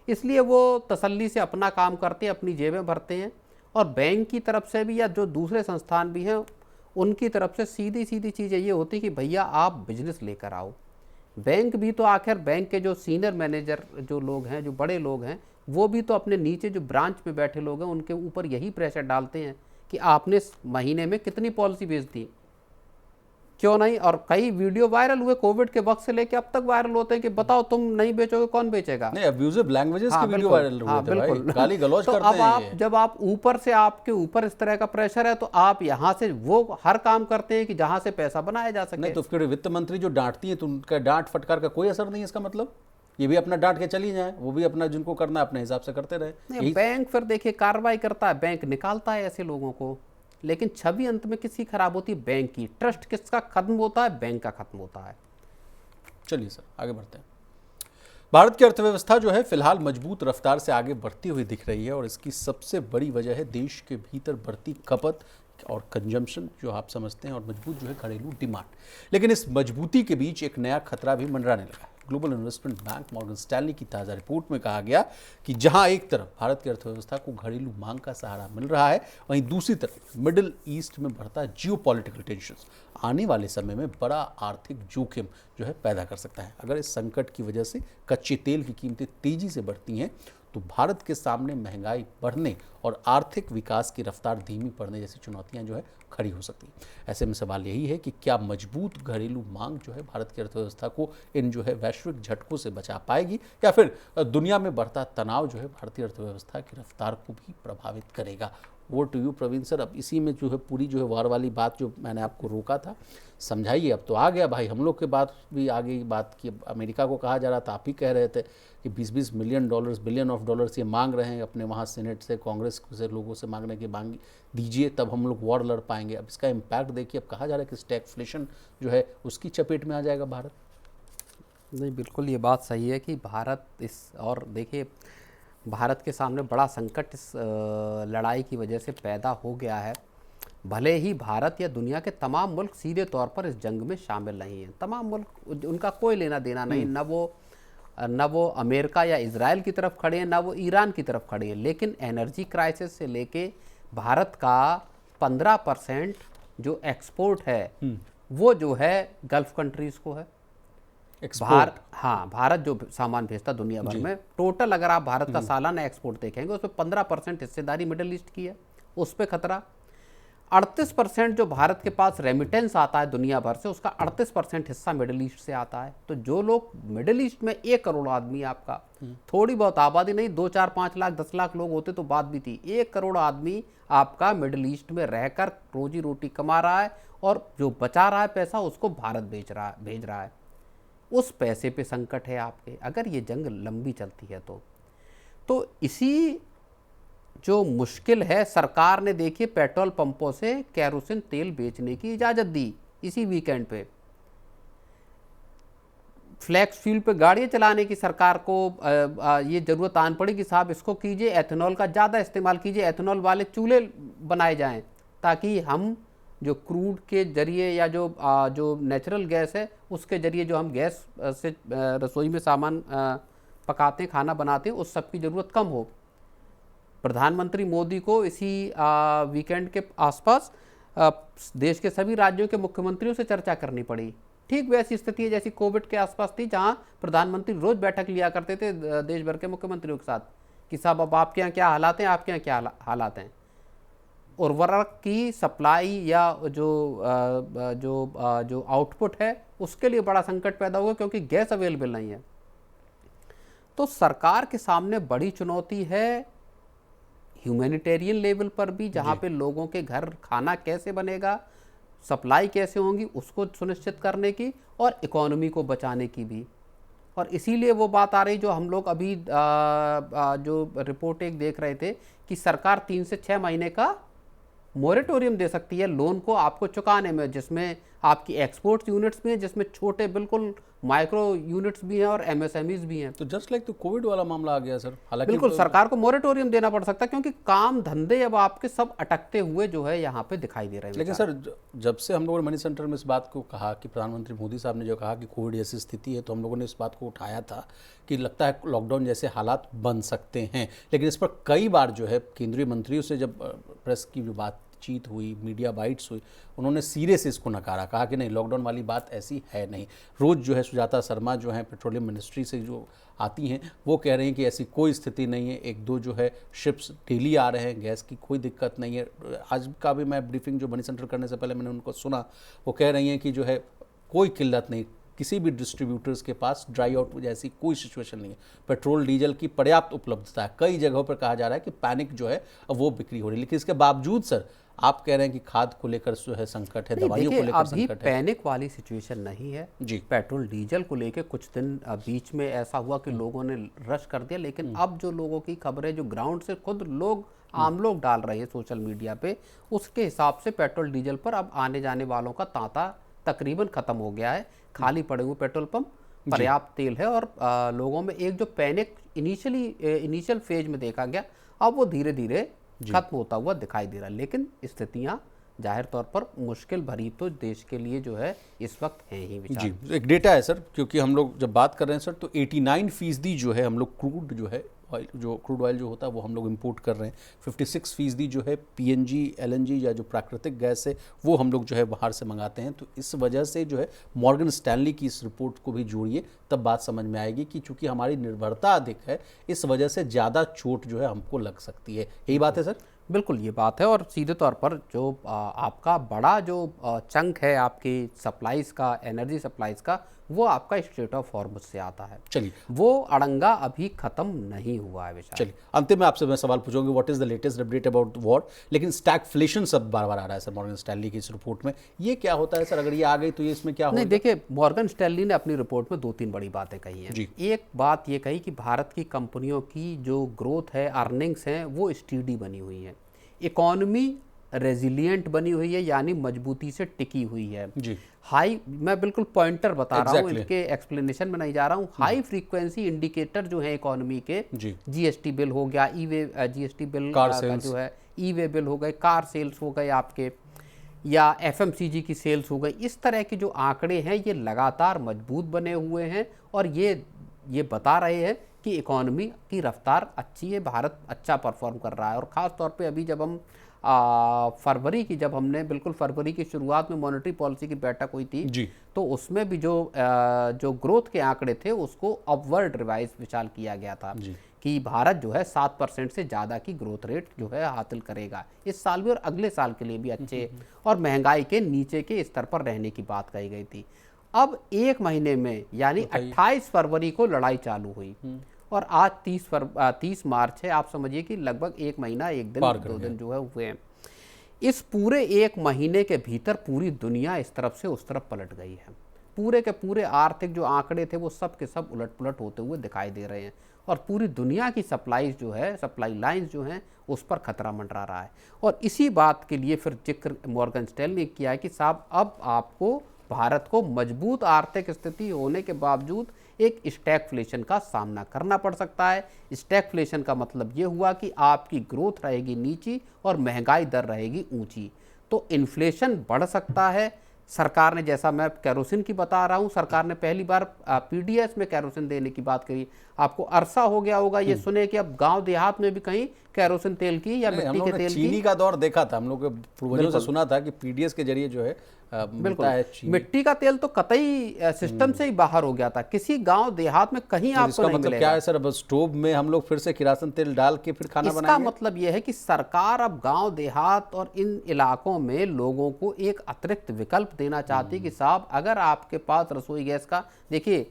इसलिए वो तसल्ली से अपना काम करते हैं, अपनी जेबें भरते हैं, और बैंक की तरफ से भी या जो दूसरे संस्थान भी हैं उनकी तरफ से सीधी चीज़ें ये होती कि भैया आप बिजनेस लेकर आओ। बैंक भी तो आखिर, बैंक के जो सीनियर मैनेजर जो लोग हैं, जो बड़े लोग हैं, वो भी तो अपने नीचे जो ब्रांच में बैठे लोग हैं उनके ऊपर यही प्रेशर डालते हैं कि आपने महीने में कितनी पॉलिसी बेच दी, क्यों नहीं। और कई वीडियो वायरल हुए कोविड के वक्त से लेके अब तक वायरल होते हैं कि बताओ तुम नहीं बेचोगे कौन बेचेगा। नहीं, अब्यूजिव लैंग्वेजेस के वीडियो वायरल हुए थे भाई, गाली गलौज करते हैं। अब आप जब आप ऊपर से, आपके ऊपर इस तरह का प्रेशर है, तो आप यहाँ से वो हर काम करते हैं कि जहाँ से पैसा बनाया जा सके। नहीं तो फिर वित्त मंत्री जो डांटती है तो उनका डांट फटकार का कोई असर नहीं है, इसका मतलब ये भी अपना डांट के चली जाए, वो भी अपना जिनको करना है अपने हिसाब से करते रहे। नहीं, बैंक फिर देखिए कार्रवाई करता है, बैंक निकालता है ऐसे लोगों को, लेकिन छवि अंत में किसकी खराब होती है? बैंक की। ट्रस्ट किसका खत्म होता है? बैंक का खत्म होता है। चलिए सर आगे बढ़ते हैं। भारत की अर्थव्यवस्था जो है फिलहाल मजबूत रफ्तार से आगे बढ़ती हुई दिख रही है और इसकी सबसे बड़ी वजह है देश के भीतर बढ़ती खपत और कंजम्पशन जो आप समझते हैं, और मजबूत जो है घरेलू डिमांड। लेकिन इस मजबूती के बीच एक नया खतरा भी मंडराने लगा है। Global investment bank Morgan Stanley की ताज़ा रिपोर्ट में कहा गया कि जहां एक तरफ भारत की अर्थव्यवस्था को घरेलू मांग का सहारा मिल रहा है, वहीं दूसरी तरफ मिडिल ईस्ट में बढ़ता जियोपॉलिटिकल टेंशंस आने वाले समय में बड़ा आर्थिक जोखिम जो है पैदा कर सकता है। अगर इस संकट की वजह से कच्चे तेल की कीमतें तेजी से बढ़ती हैं तो भारत के सामने महंगाई बढ़ने और आर्थिक विकास की रफ्तार धीमी पड़ने जैसी चुनौतियां जो है खड़ी हो सकती हैं। ऐसे में सवाल यही है कि क्या मजबूत घरेलू मांग जो है भारत की अर्थव्यवस्था को इन जो है वैश्विक झटकों से बचा पाएगी, या फिर दुनिया में बढ़ता तनाव जो है भारतीय अर्थव्यवस्था की रफ्तार को भी प्रभावित करेगा। Over to you Praveen sir. अब इसी में जो है पूरी जो है वार वाली बात जो मैंने आपको रोका था, समझाइए। अब तो आ गया भाई, हम लोग के बात भी आगे बात की। अमेरिका को कहा जा रहा था, आप ही कह रहे थे कि 20-20 million dollars, billion of dollars ये मांग रहे हैं अपने वहाँ सेनेट से, कांग्रेस से, लोगों से मांगने की मांग दीजिए तब हम लोग वॉर लड़ पाएंगे। अब इसका इम्पैक्ट देखिए, अब कहा जा रहा है कि स्टैगफ्लेशन जो है उसकी चपेट में आ जाएगा भारत। नहीं, बिल्कुल ये बात सही है कि भारत इस, और देखिए भारत के सामने बड़ा संकट इस लड़ाई की वजह से पैदा हो गया है। भले ही भारत या दुनिया के तमाम मुल्क सीधे तौर पर इस जंग में शामिल नहीं हैं, तमाम मुल्क, उनका कोई लेना देना नहीं, न वो अमेरिका या इजराइल की तरफ खड़े हैं, ना वो ईरान की तरफ खड़े हैं, लेकिन एनर्जी क्राइसिस से लेके भारत का 15% जो एक्सपोर्ट है वो जो है गल्फ कंट्रीज को है। भारत जो सामान भेजता दुनिया भर में, टोटल अगर आप भारत का सालाना एक्सपोर्ट देखेंगे उसमें 15% हिस्सेदारी मिडिल ईस्ट की है, उस पर खतरा। 38% जो भारत के पास रेमिटेंस आता है दुनिया भर से, उसका 38% हिस्सा मिडिल ईस्ट से आता है। तो जो लोग मिडिल ईस्ट में 1 करोड़ आदमी, आपका थोड़ी बहुत आबादी नहीं, 2, 4, 5 लाख 10 लाख लोग होते तो बात भी थी, 1 करोड़ आदमी आपका मिडिल ईस्ट में रहकर रोजी रोटी कमा रहा है, और जो बचा रहा है पैसा उसको भारत भेज रहा है। उस पैसे पे संकट है आपके, अगर ये जंग लंबी चलती है तो इसी जो मुश्किल है, सरकार ने देखिए पेट्रोल पंपों से केरोसिन तेल बेचने की इजाज़त दी इसी वीकेंड पे। फ्लैक्स फ्यूल पे गाड़ियाँ चलाने की सरकार को ये ज़रूरत आन पड़ी कि साहब इसको कीजिए, एथेनॉल का ज़्यादा इस्तेमाल कीजिए, एथेनॉल वाले चूल्हे बनाए जाएं ताकि हम जो क्रूड के जरिए या जो नेचुरल गैस है उसके जरिए जो हम गैस से रसोई में सामान पकाते हैं, खाना बनाते हैं, उस सब की ज़रूरत कम हो। प्रधानमंत्री मोदी को इसी वीकेंड के आसपास देश के सभी राज्यों के मुख्यमंत्रियों से चर्चा करनी पड़ी। ठीक वैसी स्थिति है जैसी कोविड के आसपास थी, जहां प्रधानमंत्री रोज बैठक लिया करते थे देश भर के मुख्यमंत्रियों के साथ कि साहब अब आपके यहाँ क्या हालात हैं, आपके यहाँ क्या हालात हैं। उर्वरक की सप्लाई या जो आउटपुट है उसके लिए बड़ा संकट पैदा होगा क्योंकि गैस अवेलेबल नहीं है। तो सरकार के सामने बड़ी चुनौती है ह्यूमैनिटेरियन लेवल पर भी, जहाँ पे लोगों के घर खाना कैसे बनेगा, सप्लाई कैसे होंगी उसको सुनिश्चित करने की, और इकोनॉमी को बचाने की भी। और इसीलिए वो बात आ रही जो हम लोग अभी जो रिपोर्ट एक देख रहे थे कि सरकार 3 से 6 महीने का मोरेटोरियम दे सकती है लोन को आपको चुकाने में, जिसमें आपकी एक्सपोर्ट्स यूनिट्स भी हैं, जिसमें छोटे बिल्कुल माइक्रो यूनिट्स भी हैं और एमएसएमईज भी हैं। तो जस्ट लाइक तो कोविड वाला मामला आ गया सर। हालांकि बिल्कुल सरकार को मोरेटोरियम देना पड़ सकता है क्योंकि काम धंधे अब आपके सब अटकते हुए जो है यहाँ पे दिखाई दे रहे हैं। लेकिन सर जब से हम लोगों ने मनी सेंटर में इस बात को कहा कि प्रधानमंत्री मोदी साहब ने जो कहा कि कोविड जैसी स्थिति है, तो हम लोगों ने इस बात को उठाया था कि लगता है लॉकडाउन जैसे हालात बन सकते हैं। लेकिन इस पर कई बार जो है केंद्रीय मंत्रियों से जब प्रेस की जो बातचीत हुई, मीडिया बाइट्स हुई, उन्होंने सिरे से इसको नकारा, कहा कि नहीं लॉकडाउन वाली बात ऐसी है नहीं। रोज़ जो है सुजाता शर्मा जो है पेट्रोलियम मिनिस्ट्री से जो आती हैं वो कह रही हैं कि ऐसी कोई स्थिति नहीं है, 1-2 जो है शिप्स डेली आ रहे हैं, गैस की कोई दिक्कत नहीं है। आज का भी मैं ब्रीफिंग जो मनी सेंटर करने से पहले मैंने उनको सुना, वो कह रही हैं कि जो है कोई किल्लत नहीं, किसी भी डिस्ट्रीब्यूटर्स के पास ड्राई आउट जैसी कोई सिचुएशन नहीं है। पेट्रोल डीजल की पर्याप्त उपलब्धता है। कई जगहों पर कहा जा रहा है कि पैनिक जो है वो बिक्री हो रही है, लेकिन इसके बावजूद सर आप कह रहे हैं कि खाद को लेकर जो है संकट है, नहीं, दवाइयों को देखिए, लेकर अभी संकट है। पैनिक वाली सिचुएशन नहीं है जी। पेट्रोल डीजल को लेके कुछ दिन बीच में ऐसा हुआ कि लोगों ने रश कर दिया, लेकिन अब जो लोगों की खबरें जो ग्राउंड से खुद लोग आम लोग डाल रहे हैं सोशल मीडिया पे, उसके हिसाब से पेट्रोल डीजल पर अब आने जाने वालों का तांता तकरीबन खत्म हो गया है। खाली पड़े हुए पेट्रोल पंप, पर्याप्त तेल है और लोगों में एक जो पैनिक इनिशियल फेज में देखा गया, अब वो धीरे धीरे खत्म होता हुआ दिखाई दे रहा है। लेकिन स्थितियां जाहिर तौर पर मुश्किल भरी तो देश के लिए जो है इस वक्त है ही विचार। जी, एक डेटा है सर, क्योंकि हम लोग जब बात कर रहे हैं सर तो 89% जो है हम लोग क्रूड जो है क्रूड ऑयल जो होता है वो हम लोग इंपोर्ट कर रहे हैं। 56% जो है पीएनजी, एलएनजी या जो प्राकृतिक गैस है वो हम लोग जो है बाहर से मंगाते हैं। तो इस वजह से जो है मॉर्गन स्टैनली की इस रिपोर्ट को भी जोड़िए, तब बात समझ में आएगी कि चूंकि हमारी निर्भरता अधिक है इस वजह से ज़्यादा चोट जो है हमको लग सकती है। यही बात है सर? बिल्कुल ये बात है। और सीधे तौर पर जो आपका बड़ा जो चंक है आपकी सप्लाईज का, एनर्जी सप्लाईज का, वो आपका स्ट्रेट ऑफ हॉर्मुज से आता है। चलिए, वो अड़ंगा अभी खत्म नहीं हुआ है विशाल। चलिए अंतिम में आपसे मैं सवाल पूछूंगी, what is the latest update about war. लेकिन स्टैगफ्लेशन सब बार बार आ रहा है सर मॉर्गन स्टैनली की इस रिपोर्ट में, ये क्या होता है सर? अगर ये आ गई तो ये इसमें क्या होगा? नहीं, देखिए, मॉर्गन स्टैनली ने अपनी रिपोर्ट में 2-3 बड़ी बातें कही हैं। एक बात ये कही कि भारत की कंपनियों की जो ग्रोथ है, अर्निंग्स हैं, वो स्टीडी बनी हुई है, इकोनॉमी रेजिलिएंट बनी हुई है, यानी मजबूती से टिकी हुई है जी। मैं बिल्कुल पॉइंटर बता रहा हूँ, Exactly. इनके एक्सप्लेनेशन में नहीं जा रहा हूँ। हाई फ्रीक्वेंसी इंडिकेटर जो है इकोनॉमी के, जीएसटी बिल हो गया, जीएसटी बिल का जो है, ई वे बिल हो गए, कार सेल्स हो गए आपके, या एफएमसीजी की सेल्स हो गई, इस तरह के जो आंकड़े हैं ये लगातार मजबूत बने हुए हैं और ये बता रहे हैं कि इकोनॉमी की रफ्तार अच्छी है, भारत अच्छा परफॉर्म कर रहा है। और ख़ास तौर पे अभी जब हम फरवरी की शुरुआत में मॉनेटरी पॉलिसी की बैठक हुई थी जी। तो उसमें भी जो ग्रोथ के आंकड़े थे उसको अपवर्ड रिवाइज विशाल किया गया था कि भारत जो है 7% से ज़्यादा की ग्रोथ रेट जो है हासिल करेगा इस साल भी और अगले साल के लिए भी अच्छे, और महंगाई के नीचे के स्तर पर रहने की बात कही गई थी। अब एक महीने में यानी 28 फरवरी को लड़ाई चालू हुई और आज 30 मार्च है। आप समझिए कि लगभग एक महीना, एक दिन, 2 दिन जो है हुए हैं। इस पूरे एक महीने के भीतर पूरी दुनिया इस तरफ से उस तरफ पलट गई है। पूरे के पूरे आर्थिक जो आंकड़े थे वो सब के सब उलट पुलट होते हुए दिखाई दे रहे हैं और पूरी दुनिया की सप्लाई लाइंस जो हैं उस पर खतरा मंडरा रहा है। और इसी बात के लिए फिर जिक्र मॉर्गन स्टैनली ने किया है कि साहब अब आपको भारत को मजबूत आर्थिक स्थिति होने के बावजूद एक स्टैगफ्लेशन का सामना करना पड़ सकता है। स्टैगफ्लेशन का मतलब ये हुआ कि आपकी ग्रोथ रहेगी नीची और महंगाई दर रहेगी ऊंची, तो इन्फ्लेशन बढ़ सकता है। सरकार ने, जैसा मैं केरोसिन की बता रहा हूँ, सरकार ने पहली बार पीडीएस में केरोसिन देने की बात करी। आपको अरसा हो गया होगा ये सुने कि अब गांव देहात में भी कहीं केरोसिन तेल की या मिट्टी के तेल की, चीनी का दौर देखा था हम लोग पूर्वजों से, सुना था कि पीडीएस के जरिए जो है बिल्कुल मिट्टी का तेल तो कतई सिस्टम से ही बाहर हो गया था, किसी गांव देहात में कहीं आपको नहीं मिलेगा। क्या है सर, अब स्टोव में हम लोग फिर से किरासन तेल डाल के फिर खाना बनाएंगे? इसका मतलब यह है कि सरकार अब गांव देहात और इन इलाकों में लोगों को एक अतिरिक्त विकल्प देना चाहती है कि साहब अगर आपके पास रसोई गैस का, देखिए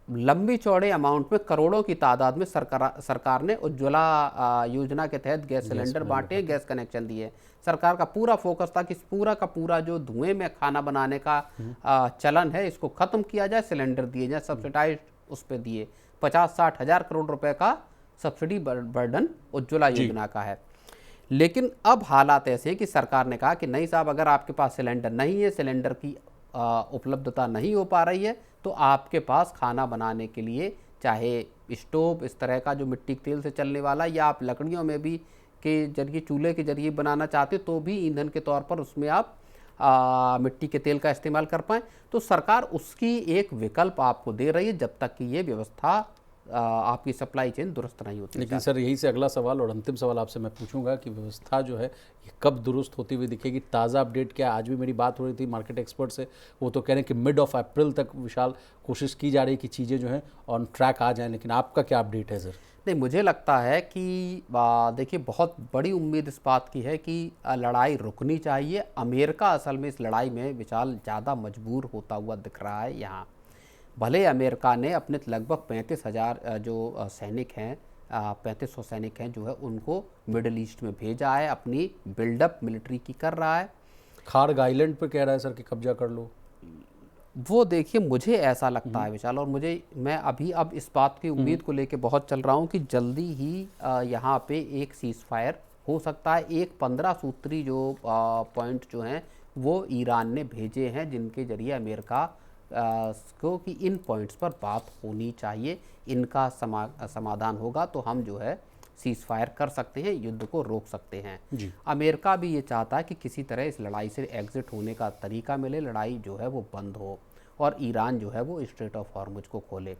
लंबी चौड़े अमाउंट में करोड़ों की तादाद में सरकार ने उज्ज्वला योजना के तहत गैस सिलेंडर बांटे, गैस कनेक्शन दिए। सरकार का पूरा फोकस था कि पूरा का पूरा जो धुएं में खाना बनाने का चलन है इसको खत्म किया जाए, सिलेंडर दिए जाए, सब्सिडाइज उस पर दिए। 50-60 हज़ार करोड़ रुपए का सब्सिडी बर्डन उज्ज्वला योजना का है। लेकिन अब हालात ऐसे हैं कि सरकार ने कहा कि नहीं साहब, अगर आपके पास सिलेंडर नहीं है, सिलेंडर की उपलब्धता नहीं हो पा रही है, तो आपके पास खाना बनाने के लिए चाहे स्टोव इस तरह का जो मिट्टी के तेल से चलने वाला, या आप लकड़ियों में भी के जरिए, चूल्हे के जरिए बनाना चाहते तो भी ईंधन के तौर पर उसमें आप मिट्टी के तेल का इस्तेमाल कर पाएँ, तो सरकार उसकी एक विकल्प आपको दे रही है जब तक कि ये व्यवस्था आपकी सप्लाई चेन दुरुस्त नहीं होती। लेकिन सर यही से अगला सवाल और अंतिम सवाल आपसे मैं पूछूंगा कि व्यवस्था जो है ये कब दुरुस्त होती हुई दिखेगी? ताज़ा अपडेट क्या? आज भी मेरी बात हो रही थी मार्केट एक्सपर्ट से, वो तो कह रहे हैं कि मिड ऑफ अप्रैल तक विशाल कोशिश की जा रही है कि चीज़ें जो हैं ऑन ट्रैक आ जाएं, लेकिन आपका क्या अपडेट है सर? नहीं, मुझे लगता है कि देखिए बहुत बड़ी उम्मीद इस बात की है कि लड़ाई रुकनी चाहिए। अमेरिका असल में इस लड़ाई में विशाल ज़्यादा मजबूर होता हुआ दिख रहा है। यहाँ भले अमेरिका ने अपने लगभग 35,000 जो सैनिक हैं 3500 सैनिक हैं जो है उनको मिडल ईस्ट में भेजा है, अपनी बिल्डअप मिलिट्री की कर रहा है। खार्ग आइलैंड पर कह रहा है सर कि कब्जा कर लो। वो देखिए मुझे ऐसा लगता है विशाल, और मैं अभी अब इस बात की उम्मीद को लेके बहुत चल रहा हूँ कि जल्दी ही यहाँ पे एक सीज फायर हो सकता है। एक 15 सूत्री जो पॉइंट जो हैं वो ईरान ने भेजे हैं, जिनके जरिए अमेरिका को कि इन पॉइंट्स पर बात होनी चाहिए, इनका समाधान होगा तो हम जो है सीज फायर कर सकते हैं, युद्ध को रोक सकते हैं जी। अमेरिका भी ये चाहता है कि किसी तरह इस लड़ाई से एग्जिट होने का तरीका मिले, लड़ाई जो है वो बंद हो और ईरान जो है वो स्ट्रेट ऑफ हॉर्मुज को खोले।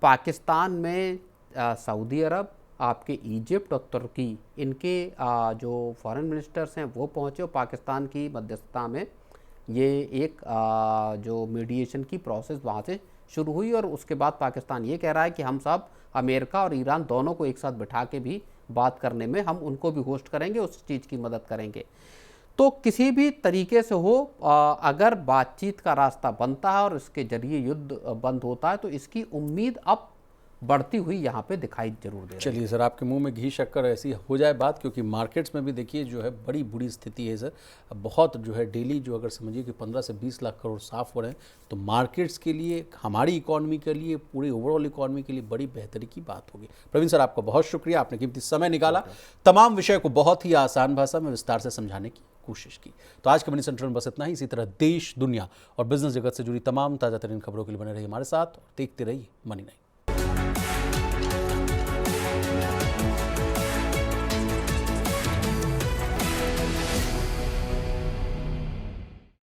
पाकिस्तान में सऊदी अरब, आपके इजिप्ट और तुर्की, इनके जो फॉरेन मिनिस्टर्स हैं वो पहुँचे और पाकिस्तान की मध्यस्थता में ये एक जो मीडिएशन की प्रोसेस वहाँ से शुरू हुई और उसके बाद पाकिस्तान ये कह रहा है कि हम सब अमेरिका और ईरान दोनों को एक साथ बिठा के भी बात करने में हम उनको भी होस्ट करेंगे, उस चीज़ की मदद करेंगे। तो किसी भी तरीके से हो अगर बातचीत का रास्ता बनता है और इसके जरिए युद्ध बंद होता है तो इसकी उम्मीद अब बढ़ती हुई यहाँ पे दिखाई जरूर दे रही है। चलिए सर, आपके मुंह में घी शक्कर ऐसी हो जाए बात, क्योंकि मार्केट्स में भी देखिए जो है बड़ी बुरी स्थिति है सर। बहुत जो है डेली जो अगर समझिए कि 15 से 20 लाख करोड़ साफ हो रहे हैं, तो मार्केट्स के लिए, हमारी इकॉनमी के लिए, पूरी ओवरऑल इकॉनमी के लिए बड़ी बेहतरी की बात होगी। प्रवीण सर, आपका बहुत शुक्रिया, आपने कीमती समय निकाला, तमाम विषय को बहुत ही आसान भाषा में विस्तार से समझाने की कोशिश की। तो आज के मनी सेंट्रल में बस इतना ही। इसी तरह देश, दुनिया और बिजनेस जगत से जुड़ी तमाम ताज़ा तरीन खबरों के लिए बने रहिए हमारे साथ और देखते रहिए मनी 9।